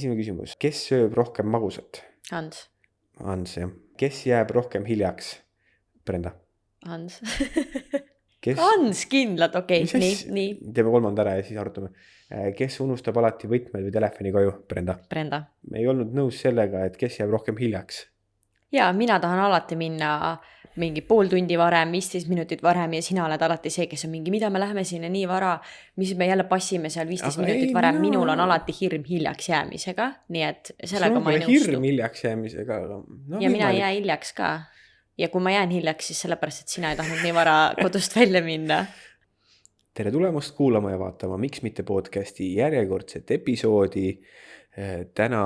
esimene küsimus. Kes sööb rohkem magusat? Hans. Hans, jah. Kes jääb rohkem hiljaks? Brenda. Hans. Kes... Hans kindlalt, okei. Nii. Teeme 3. ära ja siis arutame. Kes unustab alati võtmed või telefoni koju? Brenda. Me ei olnud nõus sellega, et kes jääb rohkem hiljaks. Jaa, mina tahan alati minna mingi pool tundi varem, 15 minutit varem ja sina oled alati see, kes on mingi, mida me läheme sinna nii vara, mis me jälle passime seal 15 minutit varem. Minul on alati hirm hiljaks jäämisega, nii et sellega ma ei nõustu. Hirm hiljaks jäämisega. Ja mina ei jää hiljaks ka. Ja kui ma jään hiljaks, siis sellepärast, et sina ei tahtnud nii vara kodust välja minna. Tere tulemast kuulama ja vaatama Miks mitte podcasti järjekordset episoodi. Täna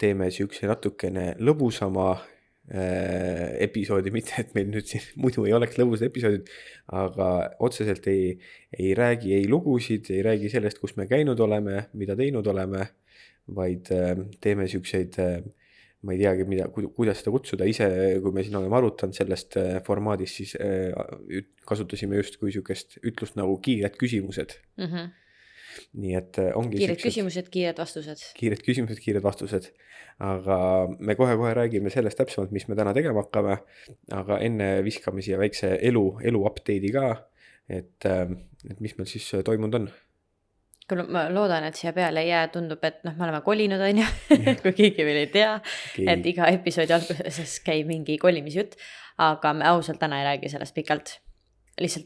teeme sihukese natukene lõbusama episoodi, mitte et meil nüüd siin muidu ei oleks lõbusad episoodid, aga otseselt ei räägi ei lugusid, ei räägi sellest, kus me käinud oleme, mida teinud oleme, vaid teeme sihukseid, ma ei teagi, kuidas seda kutsuda ise, kui me siin oleme arutanud sellest formaadist, siis kasutasime just kui sihukest ütlust nagu kiired küsimused. Nii et ongi kiired küsimused, kiired vastused. Kiired küsimused, kiired vastused. Aga me kohe räägime sellest täpsemalt, mis me täna tegema hakkame. Aga enne viskame siia väikse elu update'i ka, et mis meil siis toimunud on. Ma loodan, et siia peale ei jää, tundub, et me oleme kolinud, on ju, kui keegi veel ei tea, et iga episoodi alguses käib mingi kolimisjutt, aga me ausalt täna ei räägi sellest pikalt. Lihtsalt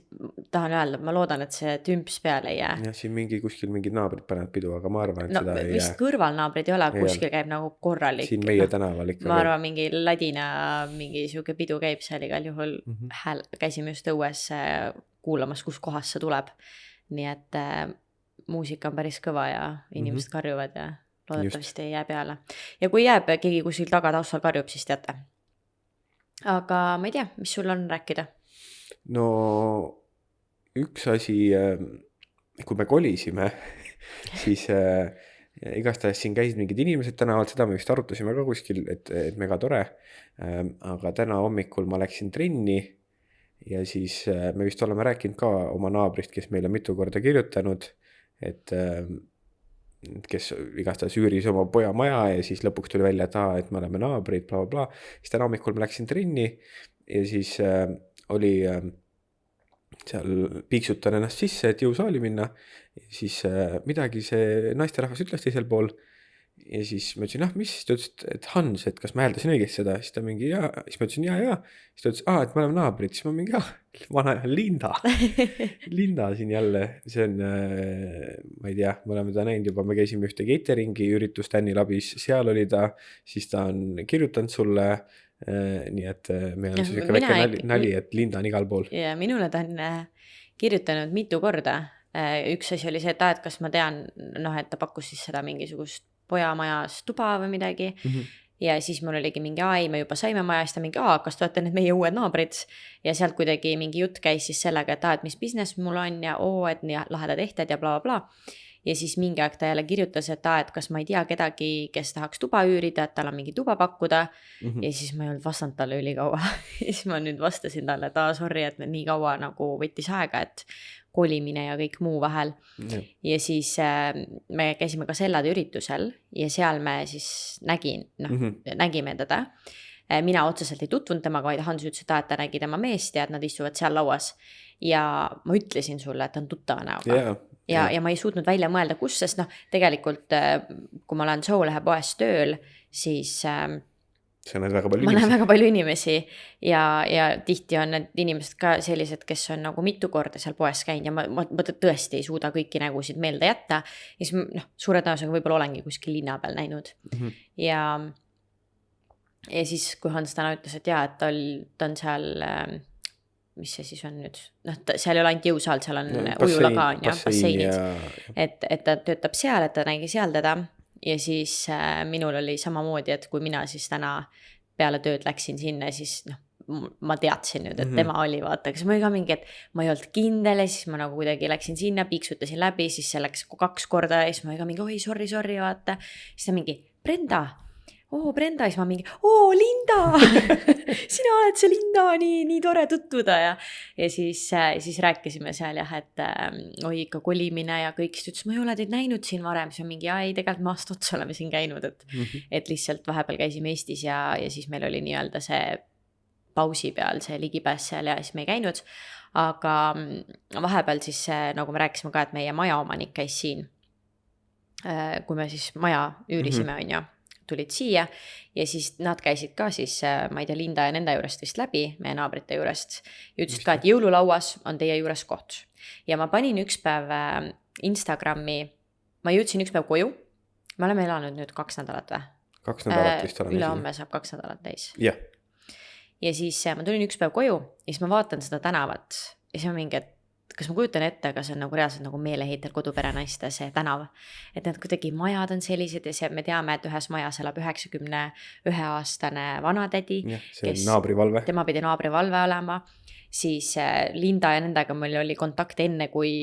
tahan öelda, ma loodan, et see tümps peale ei jää. Ja siin kuskil mingid naabrid panevad pidu, aga ma arvan, et seda ei jää. Vist kõrvalnaabrid ei ole, kuskil käib nagu korralik. Siin meie tänaval ikka. Ma arvan, mingi ladina, mingi siuke pidu käib seal igal juhul. Käisime just õues kuulamas, kus kohas see tuleb. Nii et muusika on päris kõva ja inimesed karjuvad ja loodetavasti ei jää peale. Ja kui jääb keegi kuskil taga taustal karjub, siis teate. Aga ma ei tea, mis sul on rääkida? No üks asi, kui me kolisime, siis igastahes siin käisid mingid inimesed tänavalt, seda me vist arutasime ka kuskil, et mega tore. Aga täna hommikul ma läksin trenni ja siis me vist oleme rääkinud ka oma naabrist, kes meile mitu korda kirjutanud, et kes igastahes üüris oma poja maja ja siis lõpuks tuli välja, et me oleme naabrid, bla bla bla. Siis täna hommikul ma läksin trenni ja siis oli seal piiksutan ennast sisse, et jõusaali minna. Siis midagi see naisterahvas ütles teisel pool. Ja siis ma ütlesin, mis? Ta ütles, et Hans, et kas ma hääldasin õigesti seda? Siis ta mingi, ja. Siis ma ütlesin, ja. Siis ta ütles, et me oleme naabrid. Siis ma mingi, vana Linda. Linda siin jälle. See on, ma ei tea, me oleme ta näinud juba. Me käisime ühte cateringi üritus Tänni labis. Seal oli ta, siis ta on kirjutanud sulle. Nii et meil on siis ikka väike nali, et Linda on igal pool. Ja minule ta on kirjutanud mitu korda. Üks asi oli see, et kas ma tean, et ta pakkus siis seda mingisugust pojamajas tuba või midagi. Ja siis mul oligi mingi, me juba saime maja, siis ta mingi, kas te olete need meie uued naabrid. Ja sealt kuidagi mingi jutt käis siis sellega, et mis business mul on ja et nii laheda tehted ja bla bla bla. Ja siis mingi aeg ta jälle kirjutas, et kas ma ei tea kedagi, kes tahaks tuba üürida, et tal on mingi tuba pakkuda. Ja siis ma ei olnud vastanud talle ülikaua. Ja siis ma nüüd vastasin talle, et sorry, et nii kaua nagu võttis aega, et kolimine ja kõik muu vahel. Ja siis me käisime ka sellade üritusel ja seal me siis nägime teda. Mina otseselt ei tutvunud temaga, vaid Hans ütles, et ta nägi tema meest ja et nad istuvad seal lauas. Ja ma ütlesin sulle, et ta on tuttava näoga. Ja ma ei suutnud välja mõelda, kus, sest tegelikult, kui ma olen Soulahe poes tööl, siis ma näen väga palju inimesi ja tihti on need inimesed ka sellised, kes on nagu mitu korda seal poes käinud ja ma tõesti ei suuda kõiki nägusid meelde jätta. Ja siis suure tõenäosusega võib-olla olengi kuskil linna peal näinud. Ja siis, kui Hans täna ütles, et et ta on seal... mis see siis on nüüd, seal ei ole ainult jõusaal, seal on ujulakaan ja basseinid, et ta töötab seal, et ta nägi seal teda ja siis minul oli samamoodi, et kui mina siis täna peale tööd läksin sinna, siis ma teadsin nüüd, et tema oli, vaata, kas ma oli ka mingi, et ma ei olnud kindel ja siis ma nagu kuidagi läksin sinna, piiksutasin läbi, siis see läks 2 korda ja siis ma oli ka mingi, oi, sorry, vaata, siis ta mingi, Brenda, Brenda, siis ma mingi, Linda, sina oled see Linda, nii tore tutvuda ja siis rääkisime seal jah, et oi ikka kolimine ja kõik, siis ütles, ma ei ole teid näinud siin varem, siis on mingi, ei tegelikult me aasta otsa oleme siin käinud, et lihtsalt vahepeal käisime Eestis ja siis meil oli nii-öelda see pausi peal see ligipääs seal ja siis me ei käinud, aga vahepeal siis nagu me rääkisime ka, et meie majaomanik käis siin, kui me siis maja üürisime, on ju, tulid siia ja siis nad käisid ka siis, ma ei tea, Linda ja nende juurest vist läbi, meie naabrite juurest ja ütlesid ka, et jõululauas on teie juures koht ja ma panin üks päev Instagrami, ma jõudsin üks päev koju, me oleme elanud nüüd 2 nädalat või? 2 nädalat vist oleme ülehomme saab 2 nädalat täis. Jah. Ja siis ma tulin üks päev koju ja siis ma vaatan seda tänavat ja siis on mingi, et kas ma kujutan ette, aga see on nagu reaalselt nagu meeleheitel koduperenaiste see tänav, et need kuidagi majad on sellised ja me teame, et ühes majas elab 91-aastane vanatädi, kes naabrivalve. Tema pidi naabrivalve olema, siis Linda ja nendega meil oli kontakt enne, kui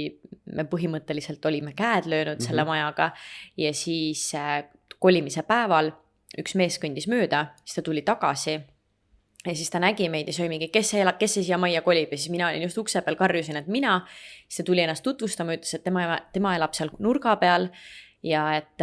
me põhimõtteliselt olime käed löönud selle majaga ja siis kolimise päeval üks mees kõndis mööda, siis ta tuli tagasi ja siis ta nägi meid ja sai mingi, kes see siia majja kolib ja siis mina olin just ukse peal, karjusin, et mina, siis ta tuli ennast tutvustama, ütles, et tema elab seal nurga peal ja et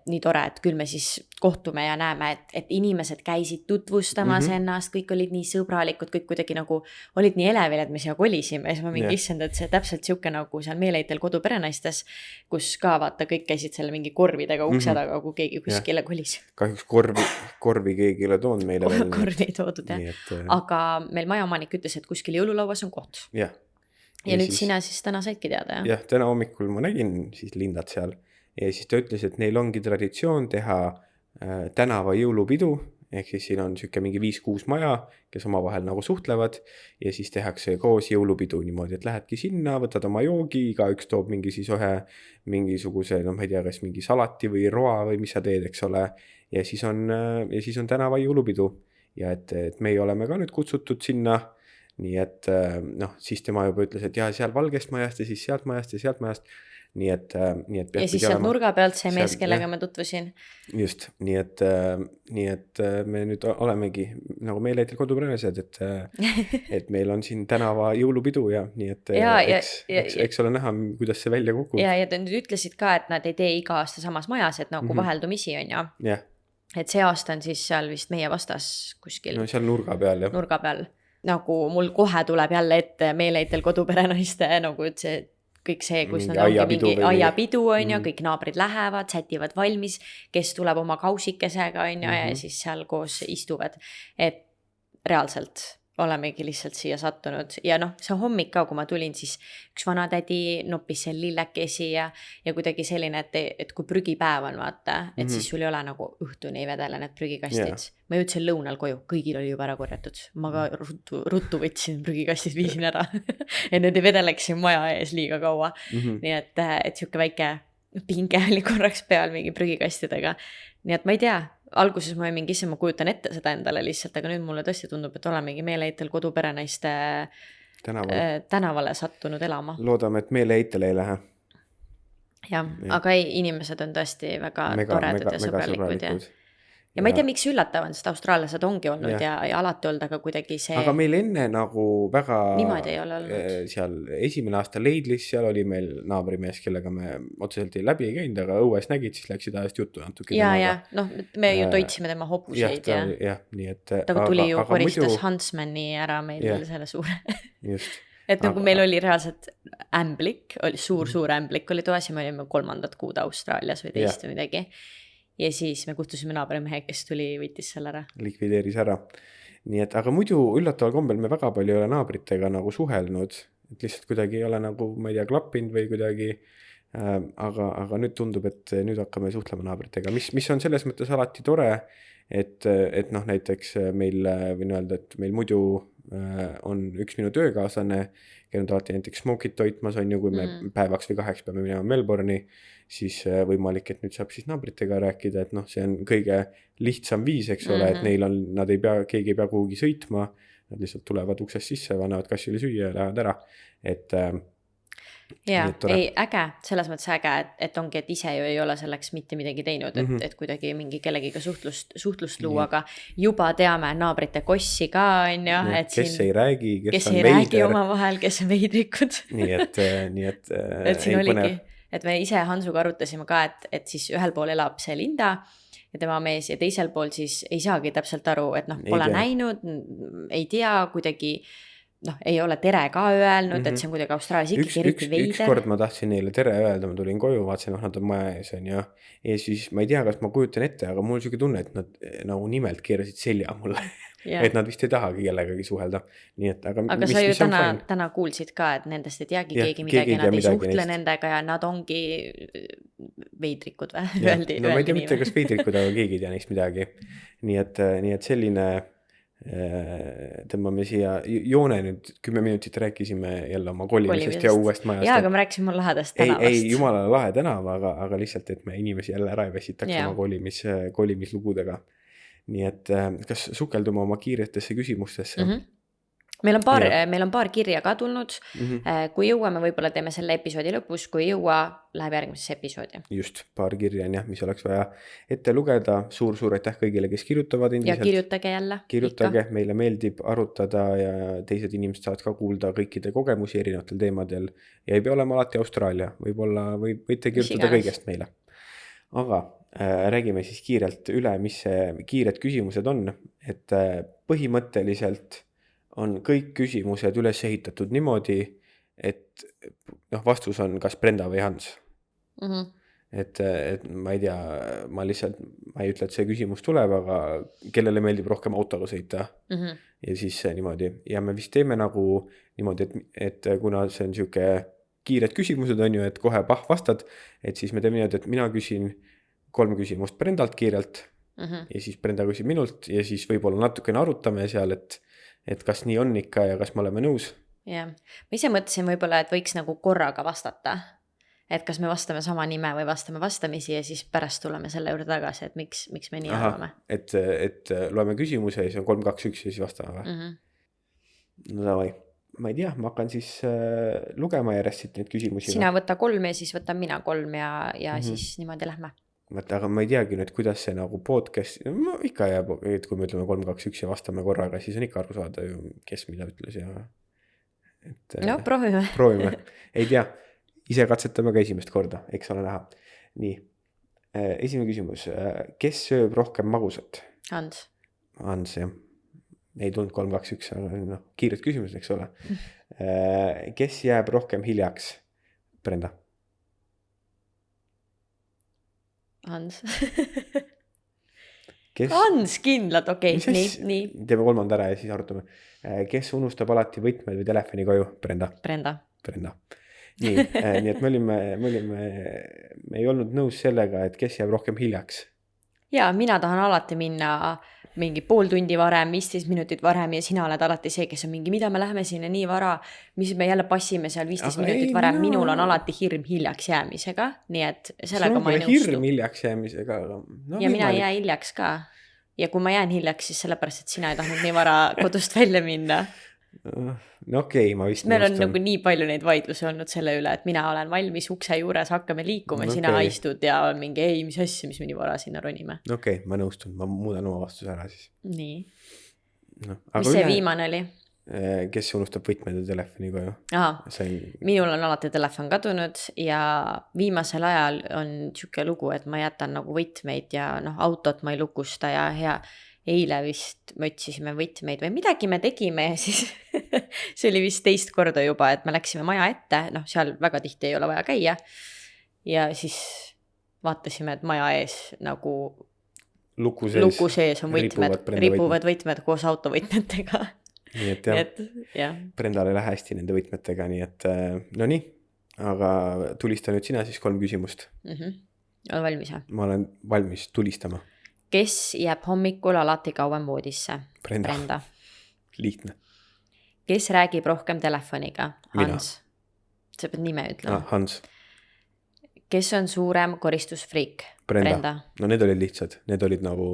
nii tore, et küll me siis kohtume ja näeme, et inimesed käisid tutvustamas ennast, kõik olid nii sõbralikud, kõik kuidagi nagu olid nii elevil, et me siia kolisime ja siis ma mingi issand, et see täpselt siuke nagu seal meeleheitel koduperenaistes, kus ka vaata, kõik käisid selle mingi korvidega ukse taga, kui keegi kuskile kolis. Kahjuks korvi keegi ei ole toonud meile veel. Korvi ei toodud jah, aga meil majaomanik ütles, et kuskil jõululauas on koht. Ja nüüd siis, sina siis täna saidki teada jah? Jah, täna hommikul ma nägin siis Lindat seal ja siis ta ütles, et neil ongi traditsioon teha tänava jõulupidu, ehk siis siin on siuke mingi 5-6 maja, kes omavahel nagu suhtlevad ja siis tehakse koos jõulupidu niimoodi, et lähedki sinna, võtad oma joogi, igaüks toob mingi siis mingisuguse, ma ei tea, kas mingi salati või roa või mis sa teed, eks ole, ja siis on tänava jõulupidu ja et meie oleme ka nüüd kutsutud sinna, nii et siis tema juba ütles, et seal valgest majast ja siis sealt majast ja sealt majast. Nii et ja siis sealt nurga pealt see mees, kellega ma tutvusin. Just, nii et me nüüd olemegi nagu meeleheitel koduperenaised, et meil on siin tänava jõulupidu ja nii et eks ole näha, kuidas see välja kukub. Ja te nüüd ütlesid ka, et nad ei tee iga aasta samas majas, et nagu vaheldumisi on ju. Yeah. Et see aasta on siis seal vist meie vastas kuskil. No seal nurga peal jah. Nurga peal. Nagu mul kohe tuleb jälle ette meeleheitel koduperenaiste nagu et see kõik see, kus nad ongi mingi aiapidu on ju, kõik naabrid lähevad, sätivad valmis, kes tuleb oma kausikesega on ju ja siis seal koos istuvad, et reaalselt olemegi lihtsalt siia sattunud ja see hommik ka, kui ma tulin, siis üks vanatädi noppis seal lillekesi ja kuidagi selline, et kui prügipäev on vaata, et siis sul ei ole nagu õhtuni ei vedele need prügikastid. Ma jõudsin lõunal koju, kõigil oli juba ära korjatud. Ma ka ruttu võtsin prügikastid, viisin ära, et need ei vedeleks siin maja ees liiga kaua. Nii et siuke väike pinge oli korraks peal mingi prügikastidega. Nii et ma ei tea, alguses ma mingi ise, ma kujutan ette seda endale lihtsalt, aga nüüd mulle tõesti tundub, et olemegi meeleheitel koduperenaiste tänavale sattunud elama. Loodame, et meeleheitele ei lähe. Ja, aga ei, inimesed on tõesti väga toredad ja sõbralikud ja ma ei tea, miks üllatav on, sest austraallased ongi olnud ja alati olnud, aga kuidagi see aga meil enne nagu väga niimoodi ei ole olnud. Seal esimene aasta Leidlis, seal oli meil naabrimees, kellega me otseselt läbi ei käinud, aga õues nägid, siis läksid ajast juttu natuke ja me ju toitsime tema hobuseid ja nii et ta tuli ju koristas Huntsmani ära meil selle suure just et nagu meil oli reaalselt ämblik, oli suur ämblik oli toas ja me olime 3. kuud Austraalias või teist või midagi. Ja siis me kuhtusime naabrimehe, kes tuli, võttis selle ära. Likvideeris ära. Nii et, aga muidu üllataval kombel me väga palju ei ole naabritega nagu suhelnud, et lihtsalt kuidagi ei ole nagu, ma ei tea, klappinud või kuidagi, aga nüüd tundub, et nüüd hakkame suhtlema naabritega, mis on selles mõttes alati tore, et näiteks meil, võin öelda, et meil muidu on üks minu töökaaslane, käinud alati näiteks smokit toitmas, on ju, kui me päevaks või 2 peame minema Melbourne'i, siis võimalik, et nüüd saab siis naabritega rääkida, et see on kõige lihtsam viis, eks ole, et neil on, keegi ei pea kuhugi sõitma, nad lihtsalt tulevad uksest sisse, vannevad kassile süüa ja lähevad ära, Jaa, Nii et tore. ei äge, selles mõttes äge, et ongi, et ise ju ei ole selleks mitte midagi teinud, et kuidagi mingi kellegiga suhtlust luua, aga juba teame naabrite kossi ka, on ju, et kes siin, ei räägi, kes on ei räägi veider. omavahel, kes on veidrikud. nii et et siin ei oligi, põnev. et me ise Hansuga arutasime ka, et siis ühel pool elab see Linda ja tema mees ja teisel pool siis ei saagi täpselt aru, et noh, Ei pole tea. näinud, ei tea, kuidagi noh, ei ole tere ka öelnud, et see on kuidagi Austraalias ikkagi eriti veider. Ükskord ma tahtsin neile tere öelda, ma tulin koju, vaatasin, nad on maja ees, on ju. Ja siis ma ei tea, kas ma kujutan ette, aga mul on siuke tunne, et nad nagu nimelt keerasid selja mulle. Ja. Et nad vist ei tahagi kellegagi suhelda. Nii et, aga sa ju täna kuulsid ka, et nendest ei teagi keegi midagi, nad ei suhtle neist nendega ja nad ongi veidrikud või? Öeldi ma ei tea nii mitte, või? kas veidrikud, aga keegi ei tea neist midagi. Nii et selline tõmbame siia joone nüüd 10 minutit rääkisime jälle oma kolimisest ja uuest majast. Jaa, aga ma rääkisin mul lahedast tänavast. Ei, jumala lahe tänav, aga lihtsalt, et me inimesi jälle ära ei väsitaks oma kolimislugudega. Nii et kas sukeldume oma kiiretesse küsimustesse? Meil on paar kirja ka tulnud. Kui jõuame, võib-olla teeme selle episoodi lõpus, kui jõua, läheb järgmisesse episoodi. Just, paar kirja on jah, mis oleks vaja ette lugeda. Suur aitäh kõigile, kes kirjutavad endiselt. Ja kirjutage jälle. Kirjutage, meile meeldib arutada ja teised inimesed saavad ka kuulda kõikide kogemusi erinevatel teemadel. Ja ei pea olema alati Austraalia, võite kirjutada kõigest meile. Aga räägime siis kiirelt üle, mis kiired küsimused on. Et põhimõtteliselt on kõik küsimused üles ehitatud niimoodi, et vastus on kas Brenda või Hans. Et ma ei tea, ma ei ütle, et see küsimus tuleb, aga kellele meeldib rohkem autoga sõita. Ja siis niimoodi. Ja me vist teeme nagu niimoodi, et kuna see on siuke kiired küsimused on ju, et kohe vastad, et siis me teeme niimoodi, et mina küsin 3 küsimust Brendalt kiirelt ja siis Brenda küsib minult ja siis võib-olla natukene arutame seal, et kas nii on ikka ja kas me oleme nõus. Ja, ma ise mõtlesin võib-olla, et võiks nagu korraga vastata, et kas me vastame sama nime või vastame vastamisi ja siis pärast tuleme selle juurde tagasi, et miks me nii arvame. Et loeme küsimuse ja siis on 3, 2, 1 ja siis vastame või? No davai. Ma ei tea, ma hakkan siis lugema järjest siit neid küsimusi. Sina võta 3 ja siis võtan mina 3 ja siis niimoodi lähme. Aga ma ei teagi nüüd, kuidas see nagu podcast, ikka jääb, et kui me ütleme 3, 2, 1 ja vastame korraga, siis on ikka aru saada ju, kes mida ütles ja... No, proovime. Proovime. Ei tea, ise katsetame ka esimest korda, eks ole näha. Nii, esimene küsimus. Kes sööb rohkem magusat? Hans, jah. Ei tulnud 3, 2, 1, aga kiired küsimused, eks ole. Kes jääb rohkem hiljaks? Brenda. Hans. Hans kindlalt, okei. Nii. Teeme 3. ära ja siis arutame. Kes unustab alati võtmed või telefoni koju? Brenda. Nii, nii et me ei olnud nõus sellega, et kes jääb rohkem hiljaks. Ja, mina tahan alati minna mingi pool tundi varem, 15 minutit varem ja sina oled alati see, kes on mingi, mida me läheme sinna nii vara, mis me jälle passime seal 15 minutit varem. Minul on alati hirm hiljaks jäämisega, nii et sellega ma ei nõustu. Hirm hiljaks jäämisega. Ja mina ei jää hiljaks ka. Ja kui ma jään hiljaks, siis sellepärast, et sina ei tahtnud nii vara kodust välja minna. No okei, ma vist meil on nagu nii palju neid vaidlusi olnud selle üle, et mina olen valmis ukse juures, hakkame liikuma, sina istud ja mingi ei, mis asja, mis me nii vara sinna ronime. Okei, ma nõustun, ma muudan oma vastuse ära siis. Nii. Mis see viimane oli? Kes unustab võtmed ja telefoni koju? Minul on alati telefon kadunud ja viimasel ajal on siuke lugu, et ma jätan nagu võtmeid ja autot ma ei lukusta ja hea. Eile vist me otsisime võtmeid või midagi me tegime ja siis see oli vist teist korda juba, et me läksime maja ette, seal väga tihti ei ole vaja käia ja siis vaatasime, et maja ees nagu luku sees on võtmed, ripuvad võtmed koos autovõtmetega. Nii et jah, Brendal ei lähe hästi nende võtmetega, nii et no nii, aga tulista nüüd sina siis 3 küsimust. Olen valmis? Ma olen valmis tulistama. Kes jääb hommikul alati kauem voodisse? Brenda. Lihtne. Kes räägib rohkem telefoniga? Hans. Sa pead nime ütlema. Hans. Kes on suurem koristusfriik? Brenda. No need olid lihtsad. Need olid nagu,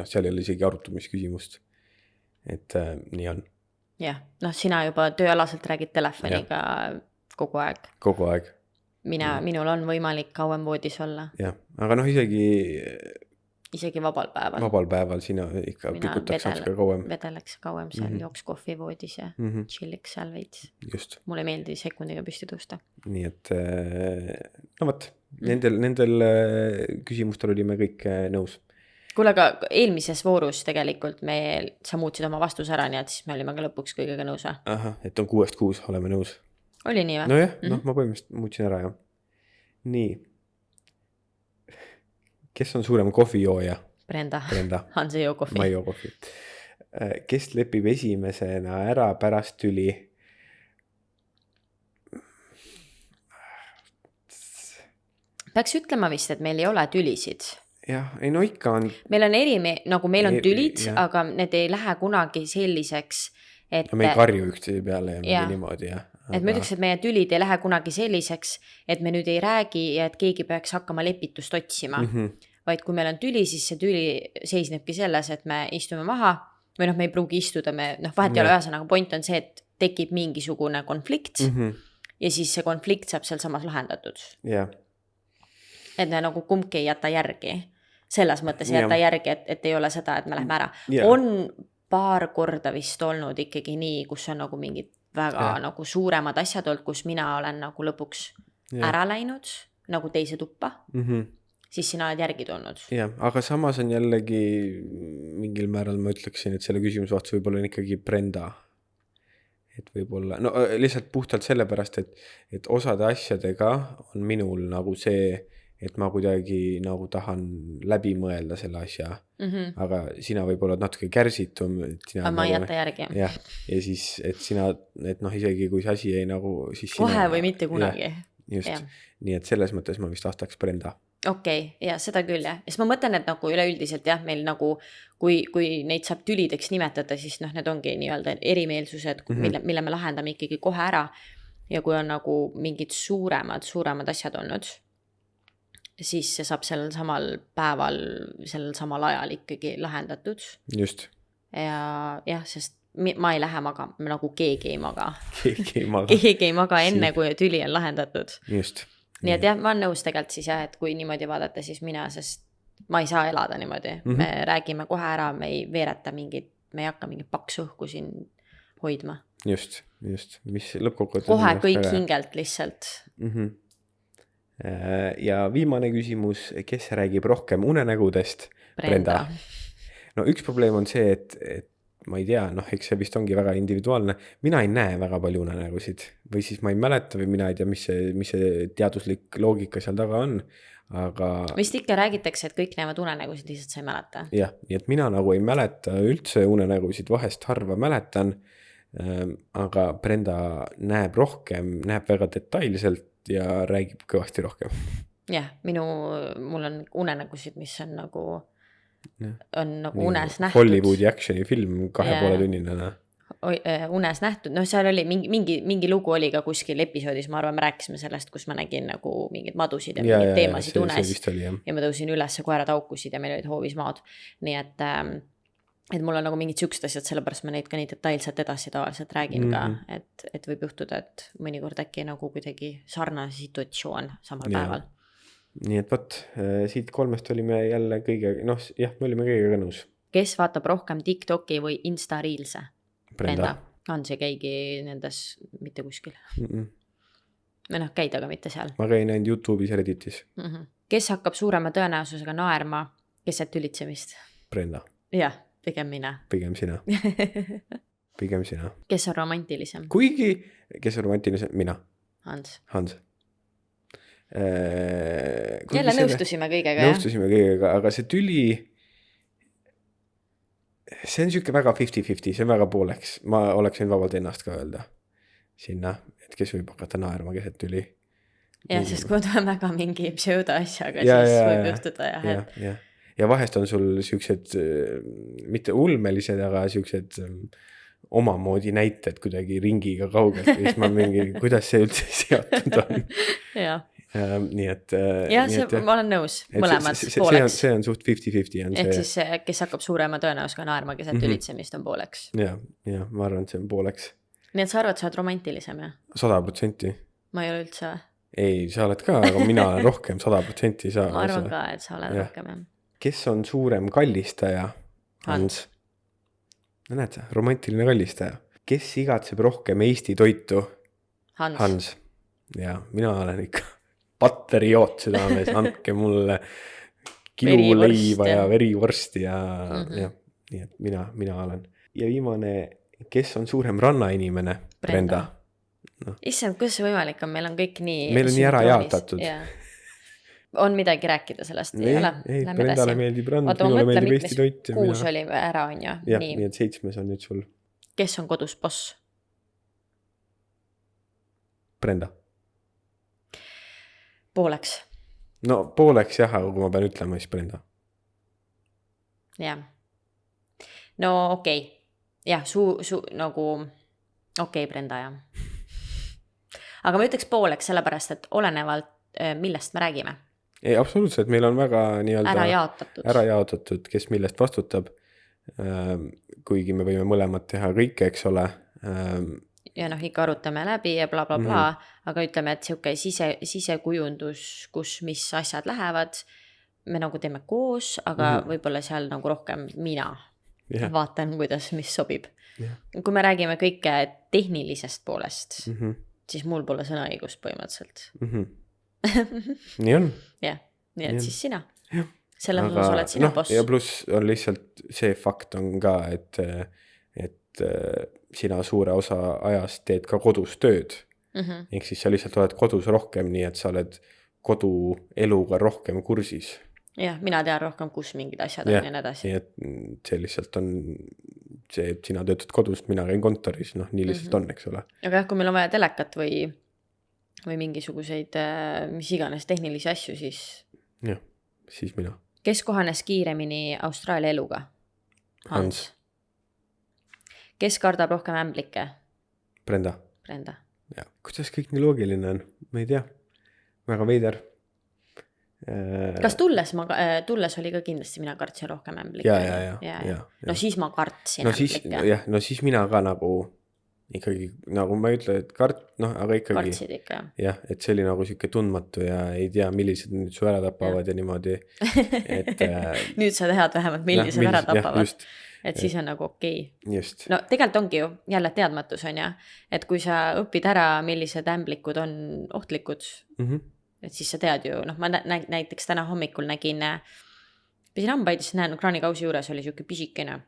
seal ei ole isegi arutamisküsimust. Et nii on. Jah, sina juba tööalaselt räägid telefoniga. kogu aeg. Kogu aeg. Minul on võimalik kauem voodis olla. Jah, aga noh, isegi vabal päeval. Vabal päeval sina ikka pikutaks natuke kauem. Vedeleks kauem seal, jooks kohvi voodis ja chilliks seal veits. Just. Mulle ei meeldi sekundiga püsti tõusta. Nii et, no võt, nendel küsimustel olime kõik nõus. Kuule, aga eelmises voorus tegelikult sa muutsid oma vastuse ära, nii et siis me olime ka lõpuks kõigega nõus. Ahah, et on 6-6, oleme nõus. Oli nii või? Nojah, ma põhimõtteliselt muutsin ära, jah. Nii. Kes on suurem kohvijooja? Brenda. Hans ei joo kohvi. Ma ei joo kohvi. Kes lepib esimesena ära pärast tüli? Peaks ütlema vist, et meil ei ole tülisid. Jah, ei no ikka on. Meil on meil on tülid, aga need ei lähe kunagi selliseks, et... No me ei karju üksteise peale ja niimoodi, jah. Et ma ütleks, et meie tülid ei lähe kunagi selliseks, et me nüüd ei räägi ja et keegi peaks hakkama lepitust otsima. Vaid kui meil on tüli, siis see tüli seisnebki selles, et me istume maha või me ei pruugi istuda, vahet ei ole ühesõnaga, point on see, et tekib mingisugune konflikt ja siis see konflikt saab seal samas lahendatud. Yeah. Et me nagu kumbki ei jäta järgi. Selles mõttes ei jäta järgi, et ei ole seda, et me lähme ära. Yeah. On paar korda vist olnud ikkagi nii, kus on nagu mingid väga nagu suuremad asjad olnud, kus mina olen nagu lõpuks ära läinud, nagu teise tuppa, siis sina oled järgi tulnud. Jah, aga samas on jällegi mingil määral ma ütleksin, et selle küsimuse vastus võib-olla on ikkagi Brenda. Et võib-olla, no lihtsalt puhtalt sellepärast, et osade asjadega on minul nagu see, et ma kuidagi nagu tahan läbi mõelda selle asja, aga sina võib-olla natuke kärsitum. Aga ma ei jäta järgi. Ja siis, et sina, et isegi kui see asi ei nagu... Siis kohe sina, või mitte kunagi. Just, nii et selles mõttes ma vist vastaks Brenda. Okei, ja seda küll, jah. Ja siis ma mõtlen, et nagu üleüldiselt, jah, meil nagu, kui neid saab tülideks nimetada, siis need ongi nii-öelda erimeelsused, mille me lahendame ikkagi kohe ära. Ja kui on nagu mingid suuremad asjad olnud, siis see saab sellel samal päeval, sellel samal ajal ikkagi lahendatud. Just. Ja jah, sest ma ei lähe magama, nagu keegi ei maga. Keegi ei maga enne, kui tüli on lahendatud. Just. Nii et jah, ma olen nõus tegelikult siis jah, et kui niimoodi vaadata, siis mina, sest ma ei saa elada niimoodi. Me räägime kohe ära, me ei veereta me ei hakka mingit paksu õhku siin hoidma. Just. Mis lõppkokkuvõttes... Kohe kõik hingelt lihtsalt. Ja viimane küsimus, kes räägib rohkem unenägudest? Brenda. No üks probleem on see, et ma ei tea, eks see vist ongi väga individuaalne. Mina ei näe väga palju unenägusid või siis ma ei mäleta või mina ei tea, mis see teaduslik loogika seal taga on, aga... Vist ikka räägitakse, et kõik näevad unenägusid, lihtsalt sa ei mäleta. Jah, nii et mina nagu ei mäleta üldse unenägusid, vahest harva mäletan, aga Brenda näeb rohkem, näeb väga detailselt ja räägib kõvasti rohkem. Jah, mul on unenägusid, mis on nagu unes nähtud. Hollywoodi actioni film 2,5 tunnina. Unes nähtud, seal oli mingi lugu oli ka kuskil episoodis, ma arvan, me rääkisime sellest, kus ma nägin nagu mingid madusid ja mingid teemasid unes ja ma tõusin üles, koerad aukusid ja meil olid hoovis maad. Nii et mul on nagu mingid siuksed asjad, sellepärast ma neid ka nii detailselt edasi tavaliselt räägin ka, et võib juhtuda, et mõnikord äkki nagu kuidagi sarnane situatsioon samal päeval. Nii et võt, siit 3 olime jälle kõige, me olime kõigega nõus. Kes vaatab rohkem TikToki või Insta Reelse? Brenda. On see käigi nendes mitte kuskil? Või käid aga mitte seal? Ma käin ainult YouTube'is ja Redditis. Kes hakkab suurema tõenäosusega naerma keset ülitsemist? Brenda. Jah, pigem mina. Pigem sina. Kes on romantilisem? Kuigi, kes on romantilisem? Mina. Hans. Jälle nõustusime kõigega, aga see tüli, see on siuke väga 50-50, see on väga pooleks. Ma oleks võinud vabalt ennast ka öelda sinna, et kes võib hakata naerma keset tüli. Ja, sest kui ta on väga mingi pseudo asjaga, siis võib juhtuda jah. Ja vahest on sul siuksed, mitte ulmelised, aga siuksed omamoodi näited kuidagi ringiga kaugelt. Ja siis ma mingi, kuidas see üldse seotud on. Jah. Nii et ma olen nõus mõlemad pooleks. See on suht 50-50 ehk siis kes hakkab suurema tõenäosusega naerma keset ülitsemist on pooleks. Ja, ma arvan, et see on pooleks. Nii et sa arvad, sa oled romantilisem, jah? 100%. ma ei ole üldse. Ei, sa oled ka, aga mina olen rohkem 100% sa. Ma arvan ka, et sa oled rohkem, jah. Kes on suurem kallistaja? Hans. No näed sa, romantiline kallistaja. Kes igatseb rohkem Eesti toitu? Hans. Ja mina olen ikka patrioot südames, andke mulle kilu leiva ja verivorsti ja nii et mina olen. Ja viimane, kes on suurem rannainimene? Brenda. No. Issand, kuidas see võimalik on? Meil on kõik nii... Meil on nii ära jaotatud. On midagi rääkida sellest? Ei, Brendale meeldib rand, minule meeldib Eesti toit. 6 oli ära, on ju? Jah, nii et 7 on nüüd sul. Kes on kodus boss? Brenda. Pooleks. No pooleks jah, aga kui ma pean ütlema, siis Brenda. Jah. No okei. Jah, nagu... Okei, Brenda, jah. Aga ma ütleks pooleks sellepärast, et olenevalt millest me räägime. Ei, absoluutselt, meil on väga nii-öelda ära jaotatud, kes millest vastutab. Kuigi me võime mõlemad teha kõike, eks ole. Ja ikka arutame läbi ja bla bla bla, aga ütleme, et siuke sisekujundus, kus mis asjad lähevad, me nagu teeme koos, aga võib-olla seal nagu rohkem mina vaatan, kuidas mis sobib. Kui me räägime kõike tehnilisest poolest, siis mul pole sõnaõigust põhimõtteliselt. Nii on. Jah, nii et siis sina. Selles osas oled sina boss. Ja pluss on lihtsalt see fakt on ka, et sina suure osa ajast teed ka kodus tööd. Ehk siis sa lihtsalt oled kodus rohkem, nii et sa oled kodueluga rohkem kursis. Jah, mina tean rohkem, kus mingid asjad on ja nii edasi. Nii et see lihtsalt on see, et sina töötad kodus, mina käin kontoris, nii lihtsalt on, eks ole. Aga kui meil on vaja telekat või mingisuguseid, mis iganes tehnilisi asju, siis... Jah, siis mina. Kes kohanes kiiremini Austraalia eluga? Hans. Kes kardab rohkem ämblikke? Brenda. Ja. Kuidas kõik nii loogiline on? Ma ei tea. Väga veider. Kas tulles oli ka kindlasti mina kartsin rohkem ämblikke? Ja. No siis ma kartsin ämblikke. No siis mina ka nagu ikkagi, nagu ma ei ütle, et aga ikkagi. Kartsid ikka, jah. Jah, et see oli nagu siuke tundmatu ja ei tea, millised nüüd su ära tapavad ja niimoodi. Et, nüüd sa tead vähemalt, millised ära tapavad. Et siis on nagu okei. Just. No tegelikult ongi ju jälle teadmatus on ja, et kui sa õpid ära, millised ämblikud on ohtlikud, et siis sa tead ju, ma näiteks täna hommikul nägin, pesin hambaid, siis näen, kraanikausi juures oli siuke pisikene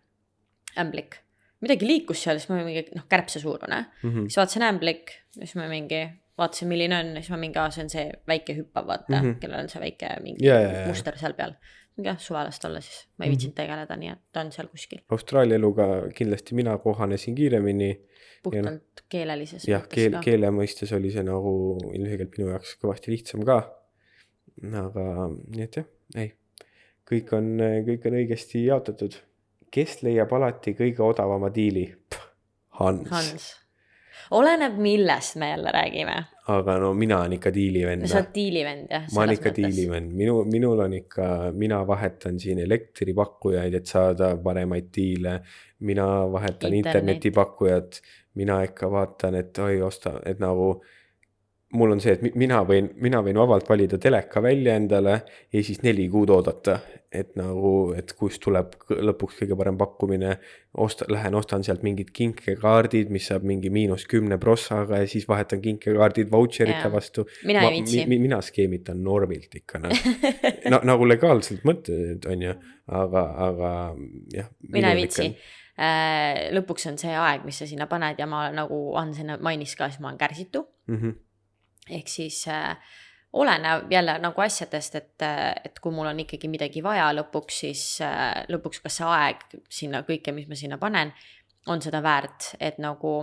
ämblik. Midagi liikus seal, siis ma mingi, kärbse suurune. Siis vaatasin ämblik, siis ma mingi, vaatasin, milline on, siis ma mingi, see on see väike hüppav, vaata, kellel on see väike mingi muster seal peal. Mingi suvalast olla siis, ma ei viitsin tegeleda, nii et ta on seal kuskil. Austraalia eluga kindlasti mina kohanesin kiiremini. Puhtalt keelelises jah, keele mõistes oli see nagu ilmselgelt minu jaoks kõvasti lihtsam ka. Aga nii et jah, kõik on õigesti jaotatud. Kes leiab alati kõige odavama diili? Hans. Oleneb, millest me jälle räägime. Aga no mina on ikka diilivend. Sa oled diilivend, jah. Ma olen ikka diilivend. Minul on ikka, mina vahetan siin elektripakkujaid, et saada paremaid diile. Mina vahetan internetipakkujad. Mina ikka vaatan, et et nagu mul on see, et mina võin vabalt valida teleka välja endale ja siis 4 kuud oodata, et nagu, et kus tuleb lõpuks kõige parem pakkumine, lähen ostan sealt mingid kinkekaardid, mis saab mingi -10 prossaga ja siis vahetan kinkekaardid voucherite vastu. Mina ei viitsi. Mina skeemitan normilt ikka. Nagu legaalselt mõtted on ju, aga jah. Mina ei viitsi. Lõpuks on see aeg, mis sa sinna paned ja ma nagu sinna mainis ka, siis ma olen kärsitu. Ehk siis oleneb jälle nagu asjadest, et kui mul on ikkagi midagi vaja lõpuks, siis lõpuks kas see aeg sinna kõike, mis ma sinna panen, on seda väärt, et nagu,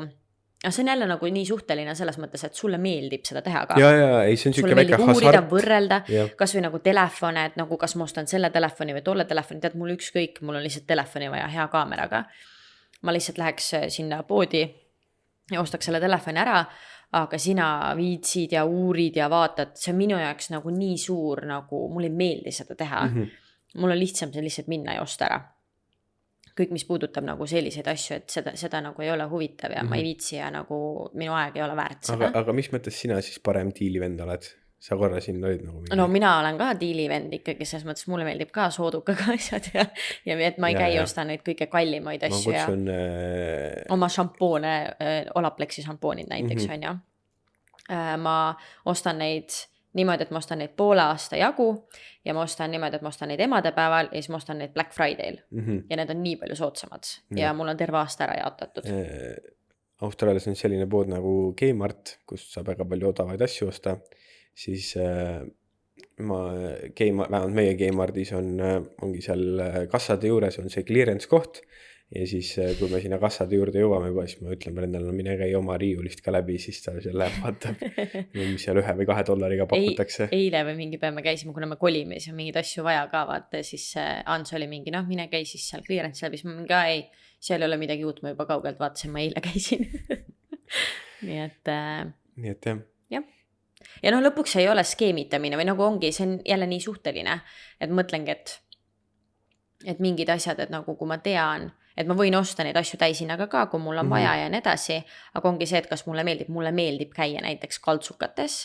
see on jälle nagu nii suhteline selles mõttes, et sulle meeldib seda teha ka. Ei, see on siuke väike hasart. Uurida, võrrelda, kas või nagu telefone, et nagu kas ma ostan selle telefoni või tolle telefoni, tead, mul ükskõik, mul on lihtsalt telefoni vaja hea kaameraga. Ma lihtsalt läheks sinna poodi ja ostaks selle telefoni ära, aga sina viitsid ja uurid ja vaatad, see on minu jaoks nagu nii suur, nagu mul ei meeldi seda teha. Mul on lihtsam see lihtsalt minna ja osta ära. kõik, mis puudutab nagu selliseid asju, et seda nagu ei ole huvitav ja ma ei viitsi ja nagu minu aeg ei ole väärt seda. Aga mis mõttes sina siis parem diilivend oled? Sa korra siin olid nagu mingi... No mina olen ka diilivend ikkagi, selles mõttes mulle meeldib ka soodukaga asjad ja et ma ei käi osta neid kõige kallimaid asju ma kutsun, oma šampoone, Olaplexi šampoonid näiteks on ju. Ma ostan neid niimoodi, et ma ostan neid poole aasta jagu ja ma ostan niimoodi, et ma ostan neid emadepäeval ja siis ma ostan neid Black Friday'l ja need on nii palju soodsamad ja mul on terve aasta ära jaotatud. Austraalias on selline pood nagu Kmart, kus saab väga palju odavaid asju osta. Siis vähemalt meie Kmartis ongi seal kassade juures on see clearance koht ja siis kui me sinna kassade juurde jõuame juba, siis ma ütlen Brendale, no mine käi oma riiulist ka läbi, siis ta seal läheb, vaatab, mis seal $1 või $2 pakutakse. Eile või mingi päev me käisime, kuna me kolime, siis on mingeid asju vaja ka, vaata, siis Ans oli mingi, mine käi siis seal clearance läbi, siis ma mingi, ei, seal ei ole midagi uut, ma juba kaugelt vaatasin, ma eile käisin. Nii et jah. Ja lõpuks ei ole skeemitamine või nagu ongi, see on jälle nii suhteline, et mõtlengi, et mingid asjad, et nagu kui ma tean, et ma võin osta neid asju täisinaga ka, kui mul on vaja ja nii edasi, aga ongi see, et kas mulle meeldib käia näiteks kaltsukates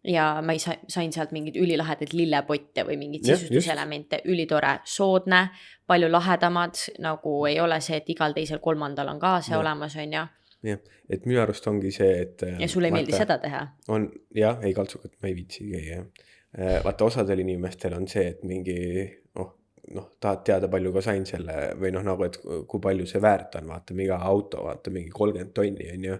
ja ma sain sealt mingid ülilahedaid lillepotte või mingid sisustuselemente, ülitore, soodne, palju lahedamad, nagu ei ole see, et igal teisel kolmandal on ka see olemas, on ju. Jah, et minu arust ongi see, et... Ja sulle ei meeldi seda teha? Ei kaltsukat, ma ei viitsi käia. Vaata, osadel inimestel on see, et mingi, tahad teada palju ka sain selle, või nagu, et kui palju see väärt on, vaata, iga auto, vaata, mingi 30 tonni on ju,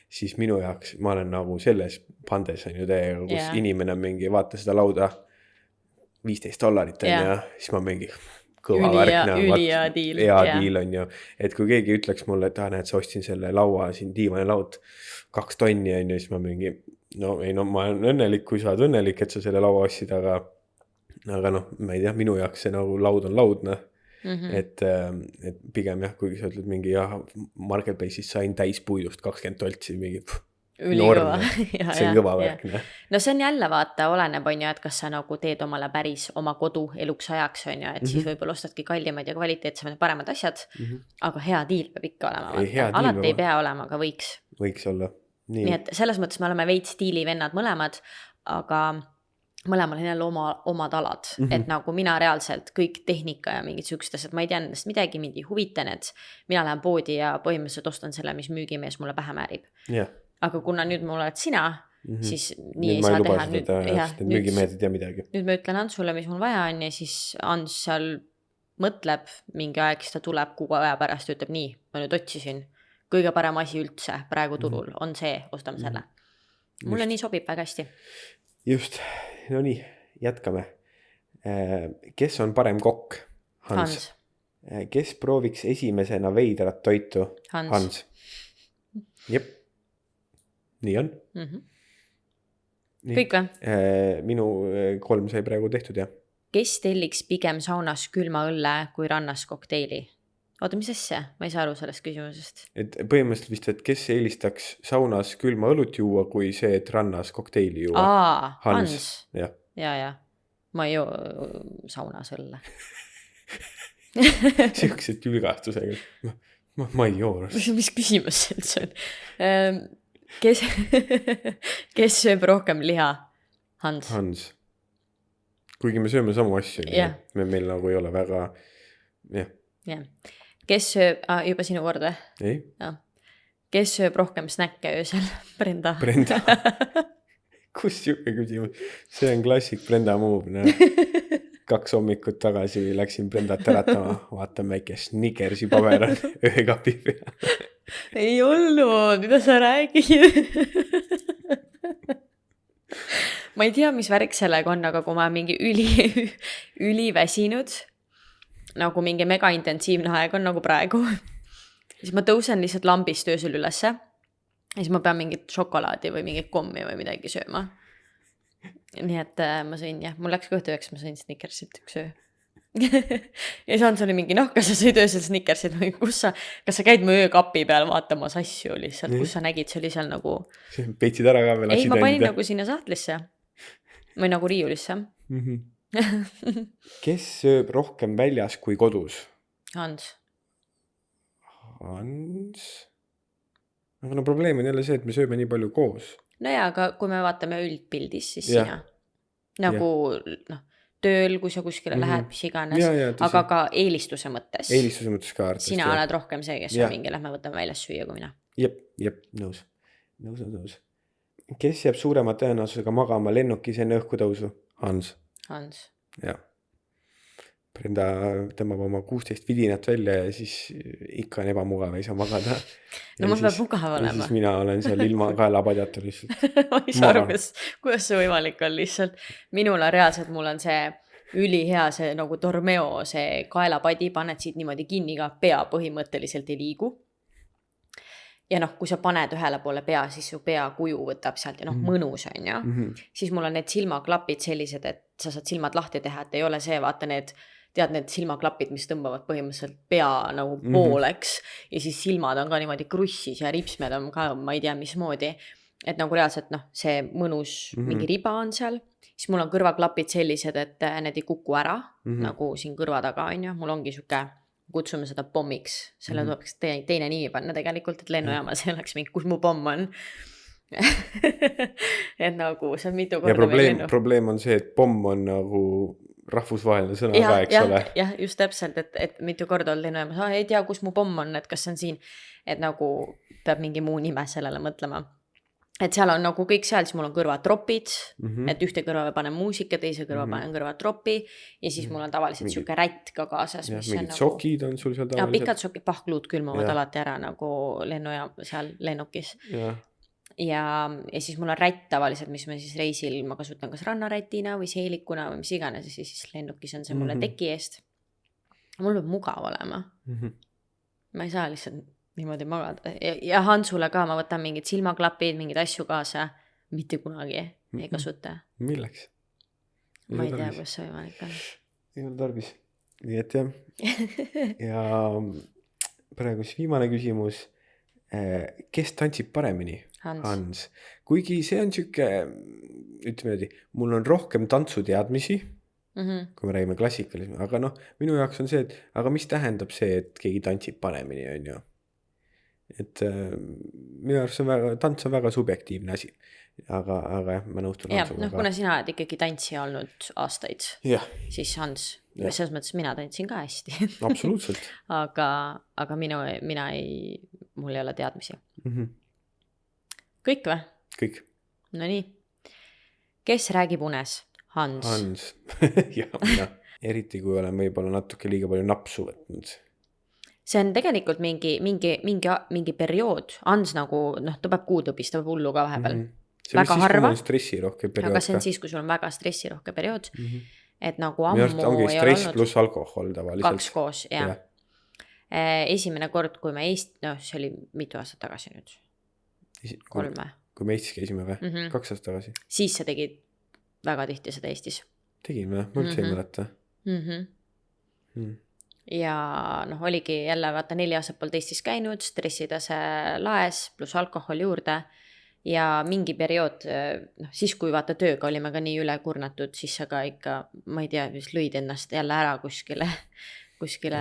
siis minu jaoks, ma olen nagu selles pandes on ju täiega, kus inimene mingi, vaata seda lauda $15 on ju, siis ma mingi... kõva hea diil on ju, et kui keegi ütleks mulle, et näed, sa ostsin selle laua siin diivani laud 2 tonni on ju, siis ma mingi, ma olen õnnelik, kui sa oled õnnelik, et sa selle laua ostsid, aga ma ei tea, minu jaoks see nagu laud on laudne, et pigem jah, kuigi sa ütled mingi Marketplace'is sain täispuidust 20 toltsi, mingi ülikõva. See on kõva värk. No see on jälle vaata, oleneb on ju, et kas sa nagu teed omale päris oma kodu eluks ajaks on ju, et siis võib-olla ostadki kallimad ja kvaliteetsemad ja paremad asjad, aga hea diil peab ikka olema. Alati ei pea olema, aga võiks. Võiks olla. Nii et selles mõttes me oleme veits diilivennad mõlemad, aga mõlemal on jälle omad alad, et nagu mina reaalselt kõik tehnika ja mingid sükst asjad, ma ei tea nendest midagi, mind ei huvita need, mina lähen poodi ja põhimõtteliselt ostan selle, mis müügimees mulle pähe määrib. Aga kuna nüüd mul oled sina, siis nii ei saa teha. Nüüd müügimehed ei tea midagi. Nüüd ma ütlen Ansule, mis mul vaja on ja siis Ans seal mõtleb mingi aeg, siis ta tuleb kuu aja pärast ja ütleb nii, ma nüüd otsisin. Kõige parem asi üldse praegu turul on see, ostame selle. Mulle nii sobib väga hästi. Just, no nii, jätkame. Kes on parem kokk? Hans. Kes prooviks esimesena veidrat toitu? Hans. Jep. Nii on. Kõik või? Minu 3 sai praegu tehtud, jah. Kes telliks pigem saunas külma õlle kui rannas kokteili? Oota, mis asja? Ma ei saa aru sellest küsimusest. Et põhimõtteliselt vist, et kes eelistaks saunas külma õlut juua kui see, et rannas kokteili juua? Hans. Ja. Ma ei joo saunas õlle. Siukse tülgastusega. Ma ei joo. Mis küsimus see on? Kes sööb rohkem liha? Hans. Kuigi me sööme samu asju, meil nagu ei ole väga, jah. Kes sööb, juba sinu kord või? Ei. Kes sööb rohkem snäkke öösel? Brenda. Kus siuke küsimus? See on klassik Brenda move. 2 hommikut tagasi läksin Brendat äratama, vaatan väike Snickersi paber on öökapi peal. Ei olnud, mida sa räägid? Ma ei tea, mis värk sellega on, aga kui ma mingi üliväsinud, nagu mingi mega intensiivne aeg on nagu praegu, siis ma tõusen lihtsalt lambist öösel ülesse ja siis ma pean mingit šokolaadi või mingit kommi või midagi sööma. Nii et ma sõin, mul läks kõht ööks, ma sõin Snickersit 1 öö. Ja siis oli mingi, kas sa sõid öösel Snickersit või kas sa käid mu öökapi peal vaatamas asju lihtsalt, kus sa nägid, see oli seal nagu... Peitsid ära ka veel? Ei, ma panin nagu sinna sahtlisse või nagu riiulisse. Kes sööb rohkem väljas kui kodus? Hans. Hans. Aga no probleem on jälle see, et me sööme nii palju koos. No jaa, aga kui me vaatame üldpildis, siis Jah. sina. Nagu noh, tööl, kui sa kuskile lähed, mis iganes, aga ka eelistuse mõttes. Eelistuse mõttes ka arvestust. Sina oled rohkem see, kes on mingi, lähme võtame väljas süüa kui mina. Jep, nõus. Kes jääb suurema tõenäosusega magama lennukis enne õhkutõusu? Hans. Jah. Brenda tõmbab oma 16 vidinat välja ja siis ikka on ebamugav, ei saa magada. No mul peab mugav olema. Ja siis mina olen seal ilma kaelapadjata lihtsalt. Ma ei saa aru, kuidas see võimalik on lihtsalt. Minul on reaalselt, mul on see ülihea see nagu Dormeo, see kaelapadi, paned siit niimoodi kinni ka, pea põhimõtteliselt ei liigu. Ja noh, kui sa paned ühele poole pea, siis su pea kuju võtab sealt ja noh, mõnus on ja. Siis mul on need silmaklapid sellised, et sa saad silmad lahti teha, et ei ole see, vaata need silmaklapid, mis tõmbavad põhimõtteliselt pea nagu pooleks ja siis silmad on ka niimoodi krussis ja ripsmed on ka, ma ei tea, mismoodi. Et nagu reaalselt noh, see mõnus mingi riba on seal. Siis mul on kõrvaklapid sellised, et need ei kuku ära, nagu siin kõrva taga on ja. Mul ongi siuke, kutsume seda pommiks. Selle tuleks teine nimi panna tegelikult, et lennujaamas ei oleks mingi, kus mu pomm on. Et nagu see on mitu korda ja probleem on see, et pomm on nagu rahvusvaheline sõna ka, eks ole. Jah, just täpselt, et mitu korda on lennujaamas, ei tea, kus mu pomm on, et kas see on siin, et nagu peab mingi muu nime sellele mõtlema. Et seal on nagu kõik seal, siis mul on kõrvatropid, et ühte kõrva panen muusika, teise kõrva panen kõrvatropi ja siis mul on tavaliselt siuke rätt ka kaasas. Mingid sokid on sul seal tavaliselt. Ja pikad sokid, pahkluud külmuvad alati ära nagu lennujaam seal lennukis. Ja siis mul on rätt tavaliselt, mis ma siis reisil, ma kasutan kas rannarätina või seelikuna või mis iganes ja siis lennukis on see mulle teki eest. Mul peab mugav olema. Ma ei saa lihtsalt niimoodi magada. Ja Hansule ka ma võtan mingid silmaklapid, mingid asju kaasa. Mitte kunagi ei kasuta. Milleks? Ma ei tea, kus see võimalik on. Ei ole tarvis. Nii et jah. Ja praegu siis viimane küsimus. Kes tantsib paremini? Hans. Kuigi see on siuke, ütleme niimoodi, mul on rohkem tantsuteadmisi, kui me räägime klassikalismi, aga noh, minu jaoks on see, et aga mis tähendab see, et keegi tantsib paremini, on ju? Et minu arust tants on väga subjektiivne asi, aga jah, ma nõustun. Ja, kuna sina oled ikkagi tantsija olnud aastaid, siis Hans, selles mõttes mina tantsin ka hästi. Absoluutselt. aga mul ei ole teadmisi. Kõik või? Kõik. No nii. Kes räägib unes? Hans. Ja, mina. Eriti kui olen võib-olla natuke liiga palju napsu võtnud. See on tegelikult mingi periood. Hans nagu, ta peab kuutõpis, ta peab hullu ka vahepeal. See väga siis, harva. Stressirohke periood. Aga see on siis, kui sul on väga stressirohke periood. Et nagu ammu ei ole stress olnud. Plus alkohol tavaliselt. 2 koos, jah. Esimene kord, kui me see oli mitu aastat tagasi nüüd. 3 või? Kui me Eestis käisime või? 2 aastat tagasi. Siis sa tegid väga tihti seda Eestis. Tegin või? Ma üldse ei mäleta. Ja oligi jälle vaata 4 aastat poolt Eestis käinud, stressitase laes, plus alkohol juurde ja mingi periood, siis kui vaata tööga olime ka nii üle kurnatud, siis sa ka ikka, ma ei tea, lõid ennast jälle ära kuskile.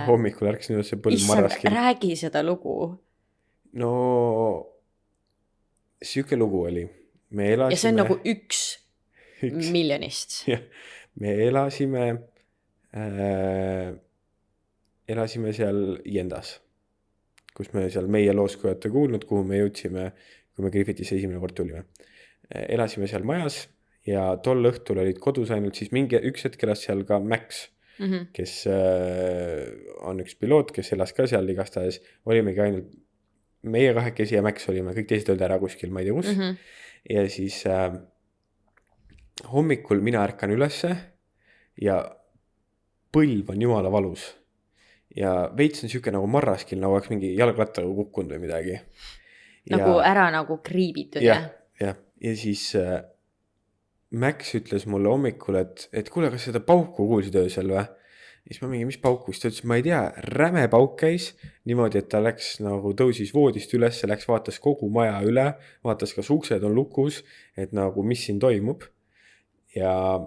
Hommikul ärksin üles põlv marraski. Räägi seda lugu. No, siuke lugu oli. Ja see on nagu üks miljonist. Me elasime seal Jendas, kus me seal meie loos kujate kuulnud, kuhu me jõudsime, kui me Griffithisse esimene kord tulime. Elasime seal majas ja tol õhtul olid kodus ainult siis üks hetk elas seal ka Max, kes on üks piloot, kes elas ka seal igastahes. Olimegi ainult meie kahekesi ja Max olime, kõik teised olid ära kuskil, ma ei tea kus. Ja siis hommikul mina ärkan ülesse ja põlv on jumala valus. Ja veits on siuke nagu marraskil, nagu oleks mingi jalgrattaga kukkunud või midagi. Nagu ära nagu kriibitud, jah? Ja siis Max ütles mulle hommikul, et kuule, kas seda pauku kuulsid öösel või? Ja siis ma mingi, mis pauku? Siis ta ütles, ma ei tea, räme pauk käis niimoodi, et ta läks nagu tõusis voodist üles, läks vaatas kogu maja üle, vaatas kas uksed on lukus, et nagu mis siin toimub. Ja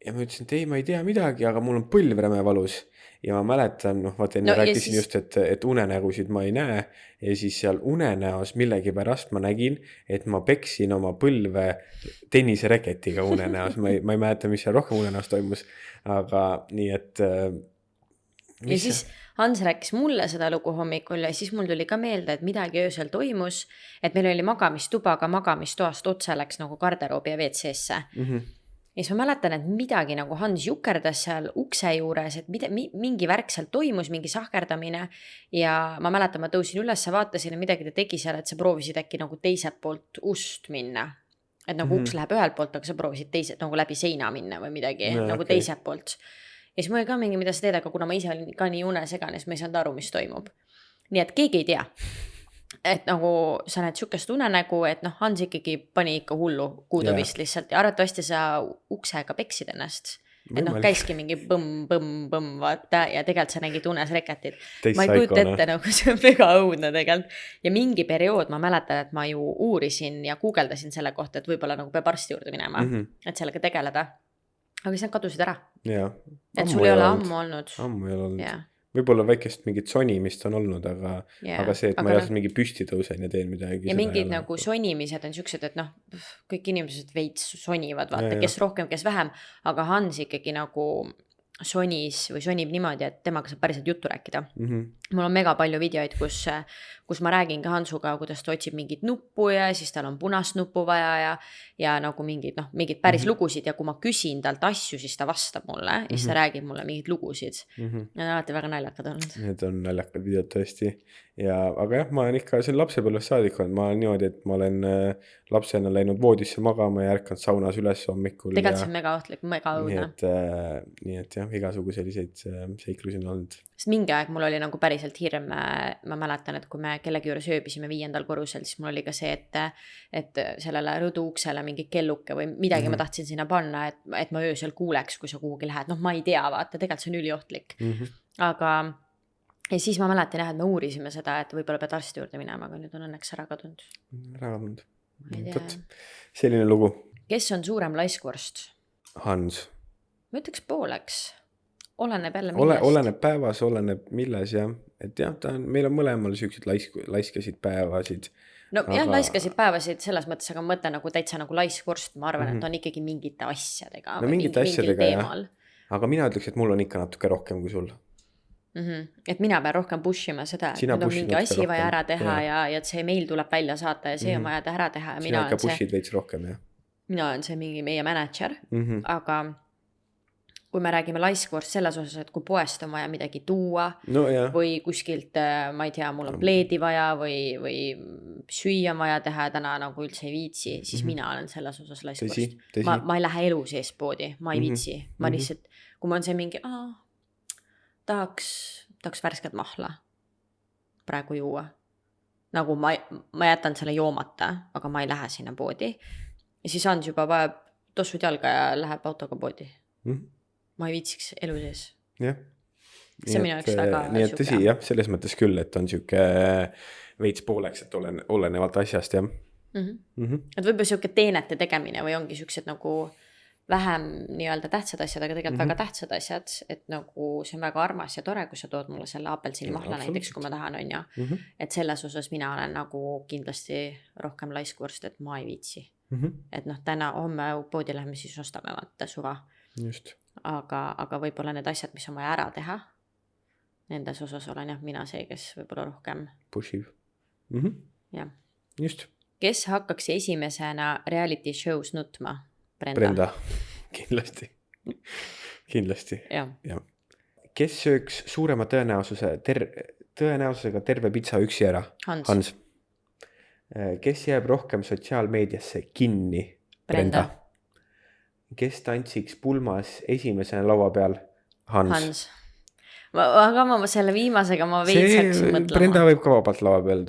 ja ma ütlesin, et ei, ma ei tea midagi, aga mul on põlv räme valus. Ja ma mäletan, vaata enne rääkisin just, et unenägusid ma ei näe. Ja siis seal unenäos millegipärast ma nägin, et ma peksin oma põlve tennisereketiga unenäos. Ma ei mäleta, mis seal rohkem unenäos toimus. Aga nii, et... Ja siis Hans rääkis mulle seda lugu hommikul ja siis mul tuli ka meelde, et midagi öösel toimus, et meil oli magamistuba, aga magamistoast otse läks nagu garderoobi ja WC-sse. Ja siis ma mäletan, et midagi nagu Hans jukerdas seal ukse juures, et mingi värk seal toimus, mingi sahkerdamine. Ja ma mäletan, ma tõusin üles, vaatasin ja midagi ta tegi seal, et sa proovisid äkki nagu teiselt poolt ust minna. Et nagu uks läheb ühelt poolt, aga sa proovisid teiselt nagu läbi seina minna või midagi, nagu teiselt poolt. Ja siis mul oli ka mingi, mida sa teed, aga kuna ma ise olin ka nii unesegan, siis ma ei saanud aru, mis toimub. Nii et keegi ei tea. Et nagu sa näed sükest unenägu, et noh, Hans ikkagi pani ikka hullu kuudovist lihtsalt ja arvatavasti sa uksega peksid ennast. Et noh, käiski mingi põmm, vaata ja tegelikult sa nägid unes reketit. Ma ei kujuta ette, nagu see on väga õudne tegelikult. Ja mingi periood ma mäletan, et ma ju uurisin ja guugeldasin selle kohta, et võib-olla nagu peab arsti juurde minema, et sellega tegeleda. Aga siis nad kadusid ära. Et sul ei ole ammu olnud. Ammu ei ole olnud. Võib-olla väikest mingit sonimist on olnud, aga see, et ma ei ole mingi püsti tõusen ja teen midagi. Ja mingid nagu sonimised on siuksed, et noh, kõik inimesed veits sonivad, vaata, kes rohkem, kes vähem, aga Hans ikkagi nagu sonis või sonib niimoodi, et temaga saab päriselt juttu rääkida. Mul on mega palju videoid, kus ma räägin ka Hansuga, kuidas ta otsib mingit nuppu ja siis tal on punast nuppu vaja ja nagu mingid päris lugusid ja kui ma küsin talt asju, siis ta vastab mulle ja siis ta räägib mulle mingid lugusid. Ja alati väga naljakad olnud. Need on naljakad videod tõesti. Aga jah, ma olen ikka siin lapsepõlvest saadik olnud. Ma olen niimoodi, et ma olen lapsena läinud voodisse magama ja ärkanud saunas üles hommikul. Tegelikult see on mega ohtlik, mega õudne. Nii et jah, igasugu selliseid seiklusi on olnud. Sest mingi aeg mul oli nagu päriselt hirm, ma mäletan, et kui me kellegi juures ööbisime 5. korrusel, siis mul oli ka see, et sellele rõdu uksele mingi kelluke või midagi ma tahtsin sinna panna, et ma öösel kuuleks, kui sa kuhugi lähed. Noh, ma ei tea, vaata, tegelikult see on üliohtlik. Aga ja siis ma mäletan jah, et me uurisime seda, et võib-olla pead arsti juurde minema, aga nüüd on õnneks ära kadunud. Selline lugu. Kes on suurem laiskvorst? Hans. Ma ütleks pooleks. Oleneb jälle millest. Oleneb päevas, oleneb milles jah. Et jah, meil on mõlemal süüksed laiskasid päevasid. No jah, laiskasid päevasid selles mõttes, aga mõte nagu täitsa nagu laiskvorst, ma arvan, et on ikkagi mingite asjadega. No mingite asjadega jah. Aga mina ütleks, et mul on ikka natuke rohkem kui sul. Et mina pean rohkem pushima seda, et nüüd on mingi asi vaja ära teha ja et see meil tuleb välja saata ja see on vaja ära teha. Sina ikka pushid veits rohkem, jah. Mina olen see mingi meie manager, aga kui me räägime laiskvorst selles osas, et kui poest on vaja midagi tuua või kuskilt, ma ei tea, mul on pleedi vaja või süüa on vaja teha ja täna nagu üldse ei viitsi, siis mina olen selles osas laiskvorst. Ma ei lähe elu sees poodi, ma ei viitsi. Ma lihtsalt, kui ma on see mingi, tahaks värsket mahla praegu juua. Nagu ma jätan selle joomata, aga ma ei lähe sinna poodi. Ja siis Hans juba vajab tossud jalga ja läheb autoga poodi. Ma ei viitsiks elu sees. Jah. See minu jaoks väga nii et tõsi, jah, selles mõttes küll, et on siuke veits pooleks, et olenevalt asjast, jah. Et võib-olla siuke teenete tegemine või ongi siuksed nagu vähem nii-öelda tähtsad asjad, aga tegelikult väga tähtsad asjad, et nagu see on väga armas ja tore, kui sa tood mulle selle apelsinimahla näiteks, kui ma tahan, on ja. Et selles osas mina olen nagu kindlasti rohkem laiskvorst, et ma ei viitsi. Et noh, täna homme poodi läheme, siis ostame vaata suva. Just. Aga võib-olla need asjad, mis on vaja ära teha, nendes osas olen jah, mina see, kes võib-olla rohkem pushib. Jah. Just. Kes hakkaks esimesena reality show's nutma? Brenda. Kindlasti. Ja. Kes sööks suurema tõenäosusega terve pitsa üksi ära? Hans. Kes jääb rohkem sotsiaalmeediasse kinni? Brenda. Kes tantsiks pulmas esimesena laua peal? Hans. Aga ma selle viimasega ma veitsaks mõtlema. Brenda võib ka vabalt laua peal.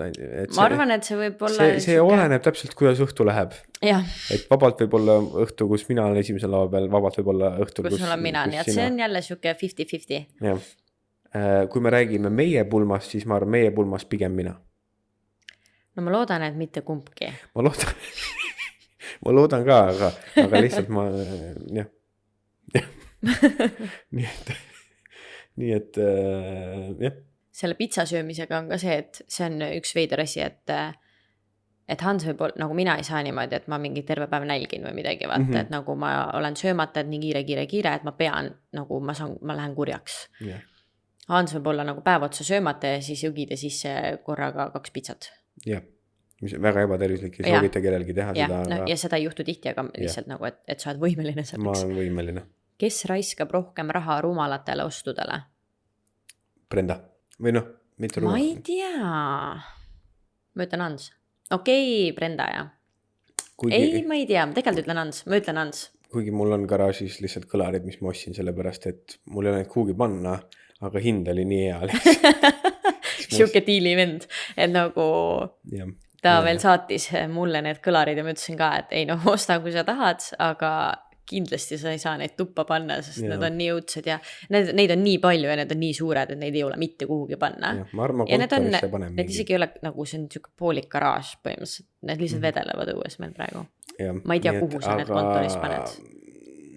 Ma arvan, et see võib olla... See oleneb täpselt, kuidas õhtu läheb. Ja. Et vabalt võib olla õhtu, kus mina olen esimesel laua peal, vabalt võib olla õhtul, kus olen mina, nii et see on jälle siuke 50-50. Jah. Kui me räägime meie pulmast, siis ma arvan, meie pulmast pigem mina. No ma loodan, et mitte kumbki. Ma loodan ka, aga lihtsalt jah. nii et jah. Selle pitsa söömisega on ka see, et see on üks veider asi, et Hans võib olla, nagu mina ei saa niimoodi, et ma mingi terve päev nälgin või midagi, vaata, et nagu ma olen söömata, et nii kiire, et ma pean, nagu ma lähen kurjaks. Yeah. Hans võib olla nagu päev otsa söömata ja siis jõgida sisse korraga 2 pitsat. Jah, mis on väga ebatervislik ja soovita kellelgi teha ja, seda. No, ja seda ei juhtu tihti, aga lihtsalt nagu, et sa oled võimeline selleks. Ma olen võimeline. Kes raiskab rohkem raha rumalatele ostudele? Brenda. Või noh, mitte rumal. Ma ei tea. Ma ütlen Hans. Okei, Brenda, jah. Ei, ma ei tea. Tegelikult ütlen Hans. Ma ütlen Hans. Kuigi mul on garaažis lihtsalt kõlarid, mis ma ostsin sellepärast, et mul ei ole kuhugi panna, aga hind oli nii hea. Siuke diili vend, et nagu ta veel saatis mulle need kõlarid ja ma ütlesin ka, et ei noh, osta kui sa tahad, aga kindlasti sa ei saa neid tuppa panna, sest need on nii õudsed ja neid on nii palju ja need on nii suured, et neid ei ole mitte kuhugi panna. Ja need isegi ei ole nagu see on niisugune poolik garaaž põhimõtteliselt, need lihtsalt vedelevad õues meil praegu. Ma ei tea, kuhu sa need kontoris paned.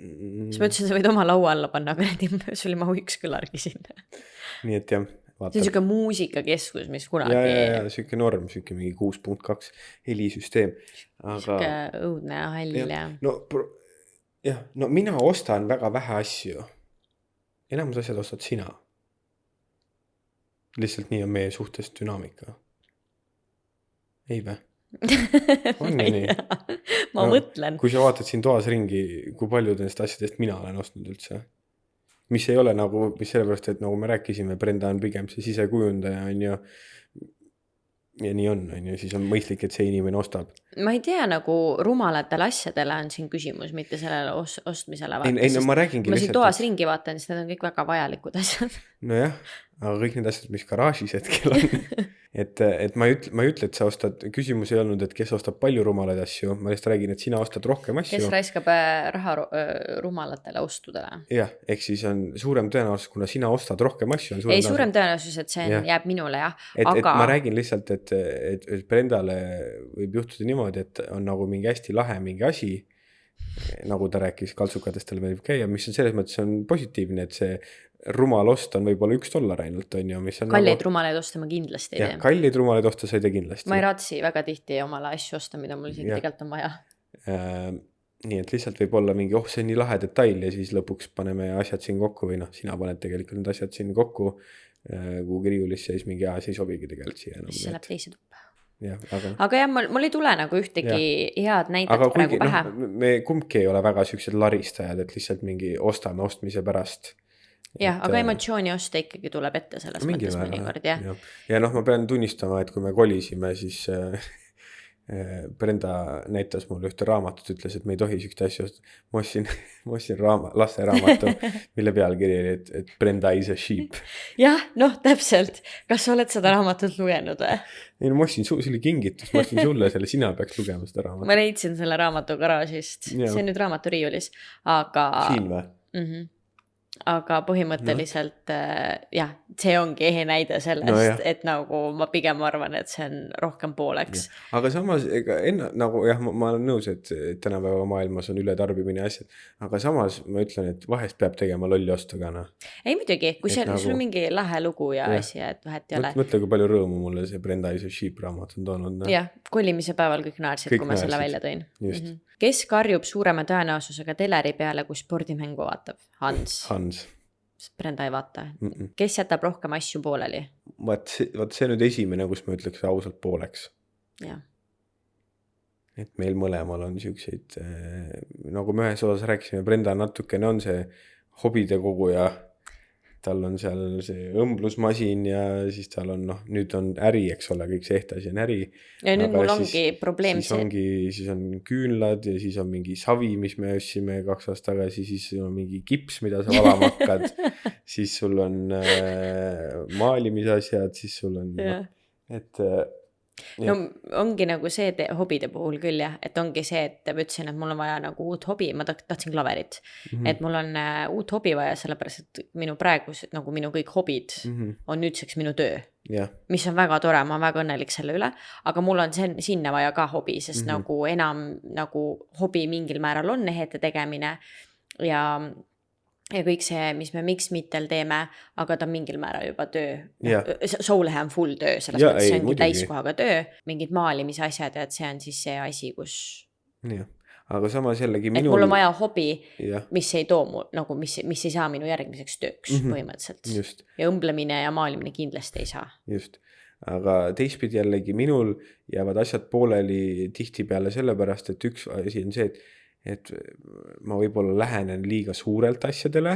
Siis ma ütlesin, sa võid oma laua alla panna, aga sul ei mahu üks kõlargi sinna. Nii et jah. Vaata. See on siuke muusikakeskus, mis kunagi... Ja siuke norm, siuke mingi 6.2 helisüsteem. Aga... Siuke õudne ja hall ja... No mina ostan väga vähe asju. Enamus asjad ostad sina. Lihtsalt nii on meie suhtes dünaamika. Ei või? On nii? Ma mõtlen. Kui sa vaatad siin toas ringi, kui palju nendest asjadest mina olen ostnud üldse? Mis ei ole nagu, mis sellepärast, et nagu me rääkisime, Brenda on pigem see sisekujundaja on ju, ja nii on ju, siis on mõistlik, et see inimene ostab. Ma ei tea, nagu rumalatele asjadele on siin küsimus, mitte sellele ostmisele vaata. Ei, no ma räägingi lihtsalt. Ma siin toas ringi vaatan, siis need on kõik väga vajalikud asjad. Nojah, aga kõik need asjad, mis garaažis hetkel on. Et ma ei ütle, et sa ostad, küsimus ei olnud, et kes ostab palju rumalaid asju, ma lihtsalt räägin, et sina ostad rohkem asju. Kes raiskab raha rumalatele ostudele. Jah, ehk siis on suurem tõenäosus, kuna sina ostad rohkem asju. Ei, suurem tõenäosus, et see jääb minule, jah. Et ma räägin lihtsalt, et Brendale võib juhtuda niimoodi, et on nagu mingi hästi lahe mingi asi, nagu ta rääkis, kaltsukatest talle meeldib käia, mis on selles mõttes on positiivne, et see rumal ost on võib-olla $1 ainult, on ju, mis on kalleid rumalaid osta ma kindlasti ei tee. Kalleid rumalaid osta sa ei tee kindlasti. Ma ei ratsi väga tihti omale asju osta, mida mul siin tegelikult on vaja. Nii et lihtsalt võib olla mingi, see on nii lahe detail ja siis lõpuks paneme asjad siin kokku või noh, sina paned tegelikult need asjad siin kokku kuhugi riiulisse ja siis mingi see ei sobigi tegelikult siia. See läheb teise tuppa. Aga jah, mul ei tule nagu ühtegi head näidet praegu pähe. Me kumbki ei ole väga sellised laristajad, et lihtsalt mingi ostame ostmise pärast. Jah, aga emotsiooni osta ikkagi tuleb ette selles mõttes mõnikord, jah. Ja noh, ma pean tunnistama, et kui me kolisime, siis Brenda näitas mulle ühte raamatut, ütles, et me ei tohi sükte asju osta. Ma ostsin laste raamatu, mille pealkiri oli, et Brenda is a sheep. Jah, noh, täpselt. Kas sa oled seda raamatut lugenud või? Ei, no ma ostsin, see oli kingitus, ma ostsin sulle selle, sina peaks lugema seda raamatut. Ma leidsin selle raamatu garaažist, see on nüüd raamaturiiulis, aga... Siin või? Aga põhimõtteliselt jah, see ongi ehe näide sellest, et nagu ma pigem arvan, et see on rohkem pooleks. Aga samas, nagu jah, ma olen nõus, et tänapäeva maailmas on ületarbimine asjad, aga samas ma ütlen, et vahest peab tegema lolli osta ka. Ei muidugi, kui sul on mingi lahe lugu ja asi, et vahet ei ole. Mõtle, kui palju rõõmu mulle see Brenda is a sheep raamat on toonud. Jah, kolimise päeval kõik naersid, kui ma selle välja tõin. Kes karjub suurema tõenäosusega teleri peale, kui spordimängu vaatab? Hans. Brenda ei vaata. Kes jätab rohkem asju pooleli? Vaat see nüüd esimene, kus ma ütleks ausalt pooleks. Jah. Et meil mõlemal on siukseid, nagu me ühes osas rääkisime, Brenda natukene on see hobide koguja. Tal on seal see õmblusmasin ja siis tal on, nüüd on äri, eks ole, kõik see ehtasi on äri. Ja nüüd mul ongi probleem siis on küünlad ja siis on mingi savi, mis me össime 2 aastat tagasi, siis on mingi kips, mida sa valama hakkad, siis sul on maalimisasjad, siis sul on, no ongi nagu see hobide puhul küll jah, et ongi see, et ma ütlesin, et mul on vaja nagu uut hobi, ma tahtsin klaverit, et mul on uut hobi vaja, sellepärast, et minu praegused, nagu minu kõik hobid on nüüdseks minu töö, mis on väga tore, ma olen väga õnnelik selle üle, aga mul on sinna vaja ka hobi, sest nagu enam nagu hobi mingil määral on ehete tegemine ja ja kõik see, mis me Miksmitel teeme, aga ta on mingil määral juba töö. Jah. Soulehe on full töö, selles Jaa, mõttes ei, see ongi muidugi. täiskohaga töö, mingid maalimise asjad, et see on siis see asi, kus, Jah. Aga samas jällegi et mul on minul, vaja hobi, jah, mis ei too mu, nagu mis ei saa minu järgmiseks tööks põhimõtteliselt. just, Ja õmblemine ja maalimine kindlasti ei saa. just. Aga teistpidi jällegi minul jäävad asjad pooleli tihtipeale sellepärast, et üks asi on see, et ma võib-olla lähenen liiga suurelt asjadele,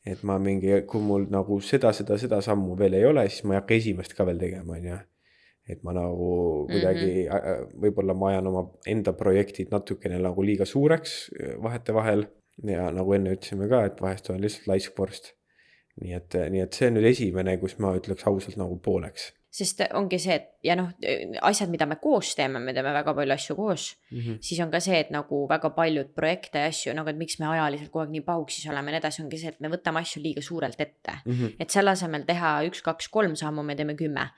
et ma kui mul nagu seda sammu veel ei ole, siis ma ei hakka esimest ka veel tegema, on ju. Et ma nagu kuidagi, võib-olla ma ajan oma enda projektid natukene nagu liiga suureks vahetevahel ja nagu enne ütlesime ka, et vahest on lihtsalt laiskvorst. Nii et see on nüüd esimene, kus ma ütleks ausalt nagu pooleks. Sest ongi see, et ja noh, asjad, mida me koos teeme, me teeme väga palju asju koos, siis on ka see, et nagu väga paljud projekte ja asju, nagu et miks me ajaliselt kogu aeg nii pauksis oleme, need asju ongi see, et me võtame asju liiga suurelt ette. Et selle asemel teha 1, 2, 3 sammu, me teeme 10.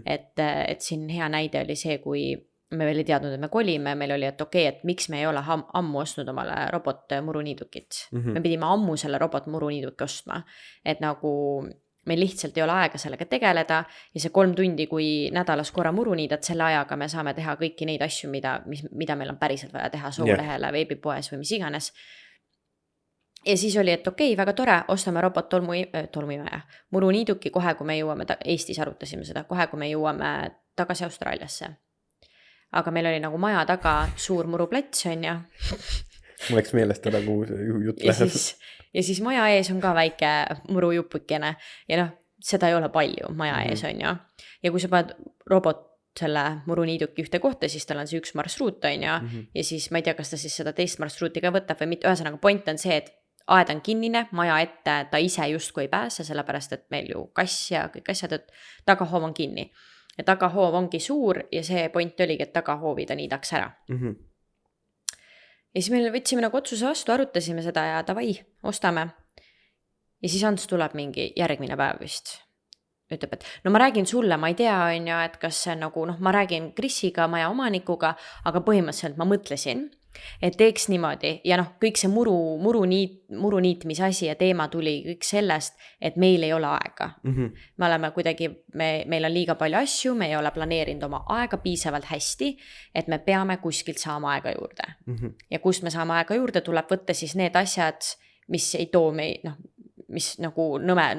Et siin hea näide oli see, kui me veel ei teadnud, et me kolime, meil oli, et okei, et miks me ei ole ammu ostnud omale robot muruniidukit. Me pidime ammu selle robot muruniiduki ostma, et nagu meil lihtsalt ei ole aega sellega tegeleda ja see 3 tundi, kui nädalas korra muruniidad, selle ajaga me saame teha kõiki neid asju, mida meil on päriselt vaja teha Soulehele, veebipoes või mis iganes. Ja siis oli, et okei, väga tore, ostame robot tolmuimeja, muruniiduki kohe, kui me jõuame, Eestis arutasime seda, kohe, kui me jõuame tagasi Austraaliasse. Aga meil oli nagu maja taga suur muruplats, on ju. Mul läks meelest ära, kuhu see jutt läheb. Ja siis maja ees on ka väike murujupukene ja noh, seda ei ole palju maja ees, on ju. Ja kui sa paned robot selle muruniiduki ühte kohta, siis tal on see 1 marsruut, on ju. Ja siis ma ei tea, kas ta siis seda teist marsruuti ka võtab või mitte. Ühesõnaga point on see, et aed on kinnine, maja ette ta ise justkui ei pääse, sellepärast, et meil ju kass ja kõik asjad, et tagahoov on kinni. Ja tagahoov ongi suur ja see point oligi, et tagahoovi ta niidaks ära. Ja siis meil võtsime nagu otsuse vastu, arutasime seda ja davai, ostame. Ja siis Ants tuleb mingi järgmine päev vist. Ütleb, et no ma räägin sulle, ma ei tea, on ju, et kas see nagu, noh, ma räägin Krisiga, maja omanikuga, aga põhimõtteliselt ma mõtlesin, et teeks niimoodi. Ja noh, kõik see muruniitmise asi ja teema tuli kõik sellest, et meil ei ole aega. Me oleme kuidagi, meil on liiga palju asju, me ei ole planeerinud oma aega piisavalt hästi, et me peame kuskilt saama aega juurde. Ja kust me saame aega juurde, tuleb võtta siis need asjad, mis ei too noh, mis nagu ühesõnaga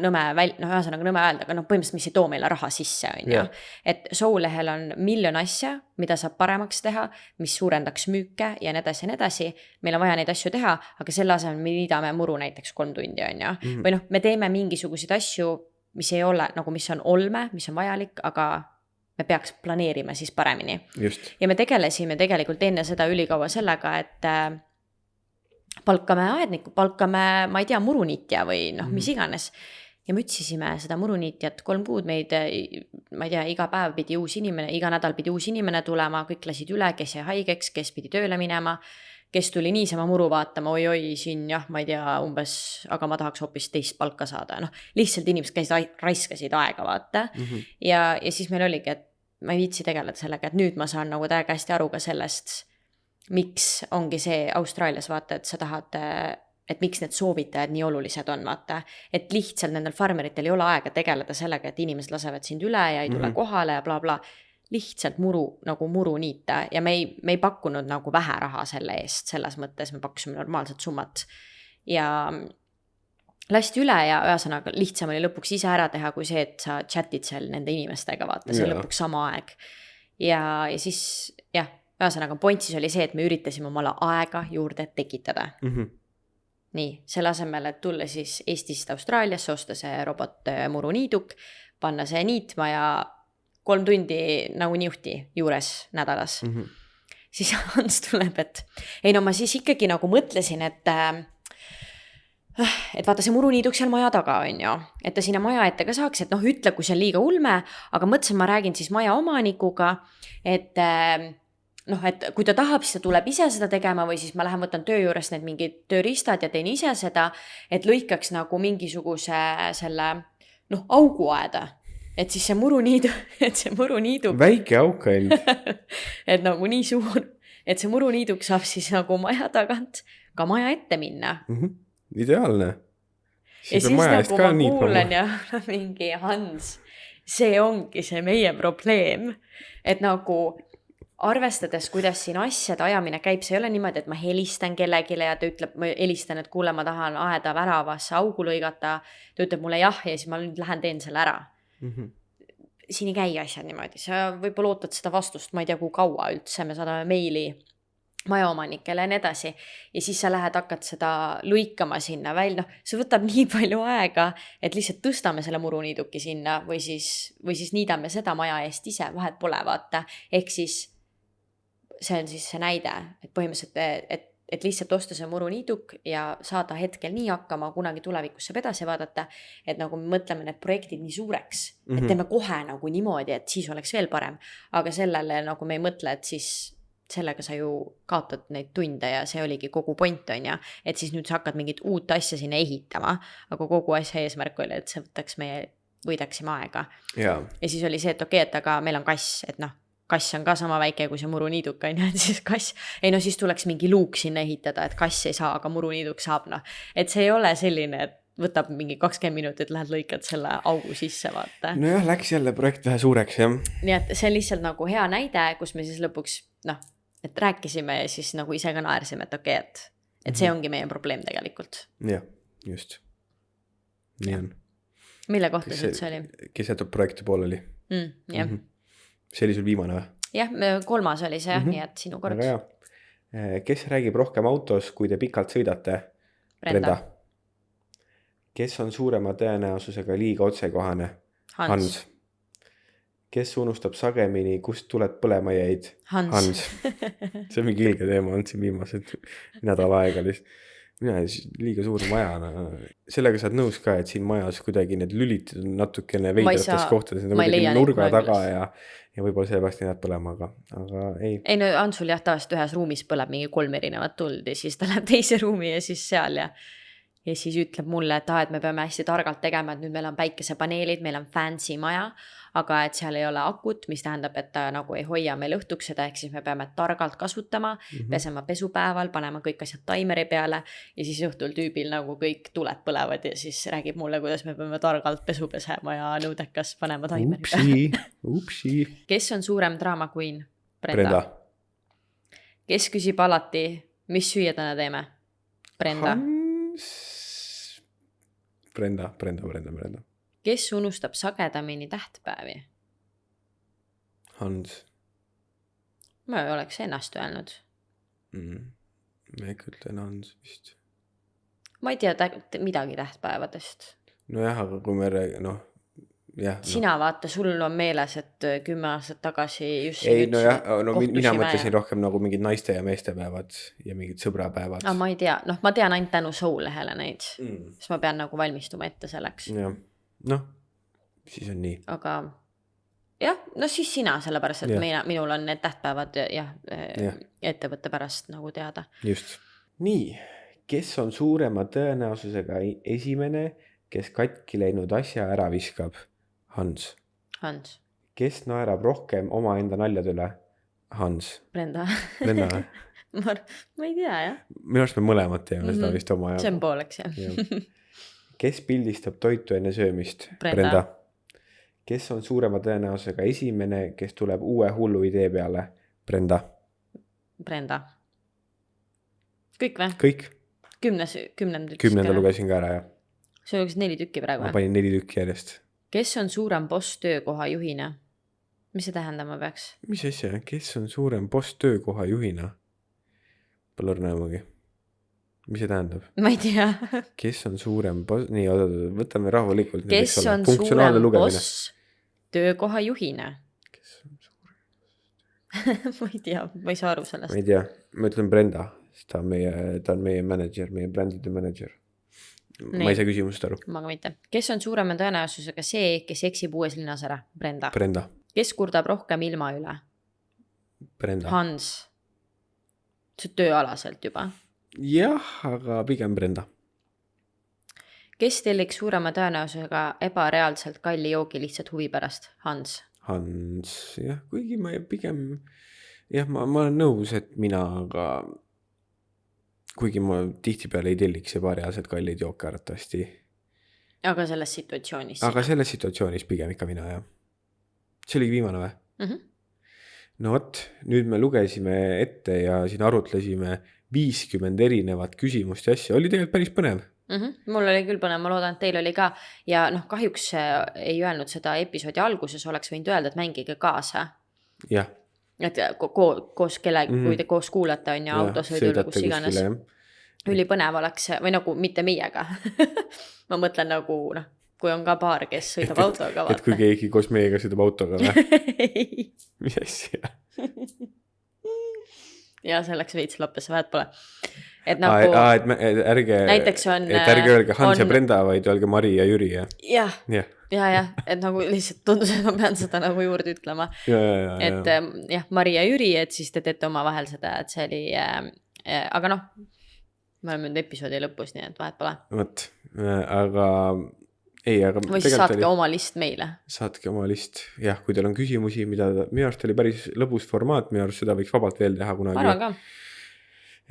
nõme öelda, aga noh, põhimõtteliselt, mis ei too meile raha sisse, on ju. Et Soulehel on miljon asja, mida saab paremaks teha, mis suurendaks müüke ja nii edasi ja nii edasi. Meil on vaja neid asju teha, aga selle asemel me niidame muru näiteks 3 tundi, on ju. Või noh, me teeme mingisuguseid asju, mis ei ole, nagu mis on olme, mis on vajalik, aga me peaks planeerima siis paremini. Just. Ja me tegelesime tegelikult enne seda ülikaua sellega, et palkame aedniku, palkame, ma ei tea, muruniitja või noh, mis iganes. Ja me ütsisime seda muruniitjat 3 kuud, meid, ma ei tea, iga päev pidi uus inimene, iga nädal pidi uus inimene tulema, kõik lasid üle, kes jäi haigeks, kes pidi tööle minema, kes tuli niisama muru vaatama, oi, siin jah, ma ei tea, umbes, aga ma tahaks hoopis teist palka saada. Noh, lihtsalt inimesed käisid, raiskasid aega, vaata. Ja siis meil oligi, et ma ei viitsi tegeleda sellega, et nüüd ma saan nagu täiega hästi aru ka sellest, miks ongi see Austraalias, vaata, et sa tahad, et miks need soovitajad nii olulised on, vaata. Et lihtsalt nendel farmeritel ei ole aega tegeleda sellega, et inimesed lasevad sind üle ja ei tule kohale ja bla bla. Lihtsalt muru niita ja me ei pakkunud nagu vähe raha selle eest, selles mõttes me pakkusime normaalset summat. Ja lasti üle ja ühesõnaga lihtsam oli lõpuks ise ära teha, kui see, et sa chatid seal nende inimestega, vaata, see lõpuks sama aeg. Ja siis, jah, ühesõnaga point siis oli see, et me üritasime omale aega juurde tekitada. Nii, selle asemel, et tulla siis Eestist Austraaliasse, osta see robot muruniiduk, panna see niitma ja 3 tundi nagu niuhti juures nädalas. Siis Hans tuleb, et ei no ma siis ikkagi nagu mõtlesin, et vaata see muruniiduk seal maja taga on ju, et ta sinna maja ette ka saaks, et noh, ütle, kui see on liiga ulme, aga mõtlesin, ma räägin siis maja omanikuga, et noh, et kui ta tahab, siis ta tuleb ise seda tegema või siis ma lähen võtan töö juures need mingid tööriistad ja teen ise seda, et lõikaks nagu mingisuguse selle, noh, auguaeda. Et siis see muruniiduk. Väike auk ainult. Et nagu nii suur, et see muruniiduk saab siis nagu maja tagant ka maja ette minna. ideaalne. Ja siis nagu ma kuulen ja mingi Hans, see ongi see meie probleem, et nagu arvestades, kuidas siin asjade ajamine käib, see ei ole niimoodi, et ma helistan kellegile ja ta ütleb, ma helistan, et kuule, ma tahan aeda väravasse augu lõigata, ta ütleb mulle jah ja siis ma nüüd lähen teen selle ära. Siin ei käi asjad niimoodi, sa võib-olla ootad seda vastust, ma ei tea, kui kaua üldse, me saadame meili majaomanikele ja nii edasi ja siis sa lähed, hakkad seda lõikama sinna välja, see võtab nii palju aega, et lihtsalt tõstame selle muruniiduki sinna või siis niidame seda maja eest ise, vahet pole, vaata, ehk siis see on siis see näide, et põhimõtteliselt, et lihtsalt osta see muruniiduk ja saada hetkel nii hakkama, kunagi tulevikus saab edasi vaadata, et nagu me mõtleme need projektid nii suureks, et teeme kohe nagu niimoodi, et siis oleks veel parem, aga sellele nagu me ei mõtle, et siis sellega sa ju kaotad neid tunde ja see oligi kogu point on ja, et siis nüüd sa hakkad mingit uut asja sinna ehitama, aga kogu asja eesmärk oli, et see võidaksime aega. Ja siis oli see, et okei, et aga meil on kass, et noh, kass on ka sama väike kui see muruniiduk on ja, et siis kass, siis tuleks mingi luuk sinna ehitada, et kass ei saa, aga muruniiduk saab, noh. Et see ei ole selline, et võtab mingi 20 minutit, lähed lõikad selle augu sisse, vaata. Nojah, läks jälle projekt vähe suureks, jah. Nii et see on lihtsalt nagu hea näide, kus me siis lõpuks, et rääkisime ja siis nagu ise ka naersime, et okei, et see ongi meie probleem tegelikult. Jah, just. Nii on. Mille kohta see üldse oli? Kes jätab projekti pooleli? Jah. See oli sul viimane või? Jah, 3. oli see, nii et sinu kord. Aga jah. Kes räägib rohkem autos, kui te pikalt sõidate? Brenda. Kes on suurema tõenäosusega liiga otsekohane? Hans. Kes unustab sagemini, kust tuled põlema jäid? Hans. See on mingi ilge teema, on siin viimased nädal aega lihtsalt. Mina liiga suur maja. Sellega saad nõus ka, et siin majas kuidagi need lülitid on natukene veidrates kohtades. Need on nurga taga ja võib-olla sellepärast ei näed põlema, aga ei. Ei, no Ansul jah tavaliselt ühes ruumis põleb mingi 3 erinevat tuld ja siis ta läheb teise ruumi ja siis seal ja siis ütleb mulle, et me peame hästi targalt tegema, et nüüd meil on päikesepaneelid, meil on fancy maja, aga et seal ei ole akut, mis tähendab, et ta nagu ei hoia meil õhtuks seda, ehk siis me peame targalt kasutama, pesema pesupäeval, panema kõik asjad taimeri peale ja siis õhtul tüübil nagu kõik tuled põlevad ja siis räägib mulle, kuidas me peame targalt pesu pesema ja nõudekas panema taimeri peale. Upsi. Kes on suurem drama queen? Brenda. Kes küsib alati, mis süüa täna teeme? Brenda. Brenda. Kes unustab sagedamini tähtpäevi? Hans. Ma ei oleks ennast öelnud. Ma ikka ütlen Hans vist. Ma ei tea midagi tähtpäevadest. Nojah, aga kui me Sina vaata, sul on meeles, et 10 aastat tagasi just ei, mina mõtlesin rohkem nagu mingid naiste ja meeste päevad ja mingid sõbrapäevad. Ma ei tea, ma tean ainult tänu Soulehele neid, siis ma pean nagu valmistuma ette selleks. Jah, siis on nii. Aga jah, siis sina, sellepärast, et minul on need tähtpäevad ettevõtte pärast nagu teada. Just. Nii, kes on suurema tõenäosusega esimene, kes katki läinud asja ära viskab? Hans. Kes naerab rohkem omaenda naljade üle? Hans. Brenda. Ma ei tea, jah. Minu arust me mõlemad teeme seda vist oma ajaga. See on pooleks, jah. Kes pildistab toitu enne söömist? Brenda. Kes on suurema tõenäosusega esimene, kes tuleb uue hullu idee peale? Brenda. Kõik või? Kõik. 10. lugesin ka ära, jah. See oleks 4 tükki praegu. Ma panin 4 tükki järjest. Kes on suurem boss töökoha juhina? Mis see tähendama peaks? Mis asja? Kes on suurem boss töökoha juhina? Pole õrnämagi. Mis see tähendab? Ma ei tea. Kes on suurem boss? Nii, võtame rahulikult. Kes on suurem boss töökoha juhina? Kes on suurem? Ma ei tea, ma ei saa aru sellest. Ma ei tea, ma ütlen Brenda. Ta on meie manager, meie brändide manager. Ma ei saa küsimusest aru. Ma ka mitte. Kes on suurema tõenäosusega see, kes eksib uues linnas ära? Brenda. Kes kurdab rohkem ilma üle? Brenda. Hans. See tööalaselt juba. Jah, aga pigem Brenda. Kes telliks suurema tõenäosusega ebareaalselt kalli joogi lihtsalt huvi pärast? Hans, jah, kuigi ma pigem, jah, ma olen nõus, et mina, kuigi ma tihtipeale ei telliks see paariaased kallid jooke arvatavasti. Aga selles situatsioonis Aga selles situatsioonis pigem ikka mina, jah. See oli viimane või? No vot, nüüd me lugesime ette ja siin arutlesime 50 erinevat küsimust ja asja. Oli tegelikult päris põnev. Mul oli küll põnev, ma loodan, et teil oli ka. Ja noh, kahjuks ei öelnud seda episoodi alguses, oleks võinud öelda, et mängige kaasa. Jah. Et koos kellega, kui te koos kuulate on ja autosõidul, kus iganes. Ülipõnev oleks, või nagu mitte meiega. Ma mõtlen nagu, noh, kui on ka paar, kes sõidab autoga. Et kui keegi koos meiega sõidab autoga või? Mis asja? Ja selleks veits lappesse vähed pole. Et nagu... et ärge öelge Hans ja Brenda, vaid öelge Mari ja Jüri, jah? Ja, et nagu lihtsalt tundus, et ma pean seda nagu juurde ütlema. Et jah, Mari ja Jüri, et siis te teete oma vahel seda, et see oli... Aga noh, me oleme nüüd episoodi lõpus, nii et vahet pole. Võt, aga... Või siis saatke oma list meile. Saatke oma list. Jah, kui teil on küsimusi, mida minu arust oli päris lõbus formaat, minu arust seda võiks vabalt veel teha kunagi. Arvan ka.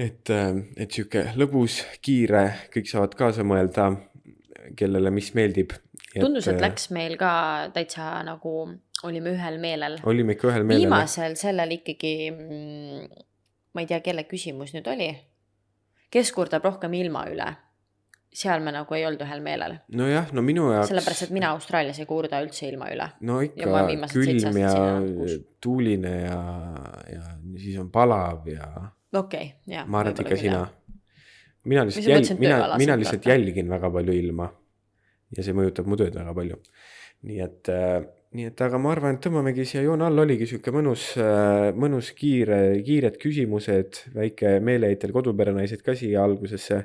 Et siuke lõbus, kiire, kõik saavad kaasa mõelda, kellele mis meeldib. Tundus, et läks meil ka täitsa nagu olime ühel meelel. Olime ikka ühel meelel. Viimasel sellel ikkagi, ma ei tea, kelle küsimus nüüd oli. Kes kurdab rohkem ilma üle? Seal me nagu ei olnud ühel meelel. No jah, no minu jaoks... Sellepärast, et mina Austraalias ei kurda üldse ilma üle. No ikka külm ja tuuline ja siis on palav ja... Okei, jah. Ma arvan, et ikka sina. Mina lihtsalt jälgin väga palju ilma ja see mõjutab mu tööd väga palju. Nii et, aga ma arvan, et tõmbamegi siia joone all oligi siuke mõnus kiired küsimused, väike meeleheitel koduperenaised ka siia algusesse.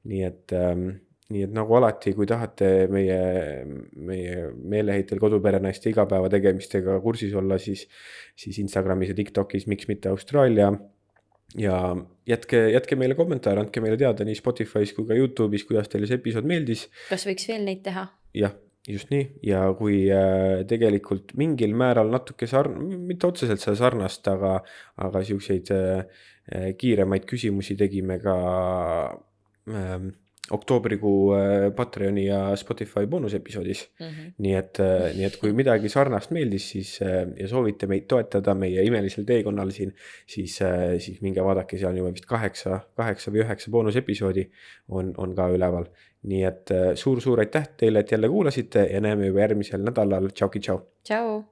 Nii et nagu alati, kui tahate meie meeleheitel koduperenaiste igapäeva tegemistega kursis olla, siis Instagramis ja TikTokis miks mitte Austraalia. Ja jätke meile kommentaar, andke meile teada nii Spotify's kui ka YouTube'is, kuidas teile see episood meeldis. Kas võiks veel neid teha? Jah, just nii. Ja kui tegelikult mingil määral natuke mitte otseselt seda sarnast, aga siukseid kiiremaid küsimusi tegime ka oktoobrikuu Patreoni ja Spotify boonusepisoodis. Nii et kui midagi sarnast meeldis siis, ja soovite meid toetada meie imelisel teekonnal siin, siis minge vaadake, seal on juba vist 8 või 9 boonusepisoodi on ka üleval. Nii et suur aitäh teile, et jälle kuulasite ja näeme juba järgmisel nädalal. Tšauki, tšau! Tšau!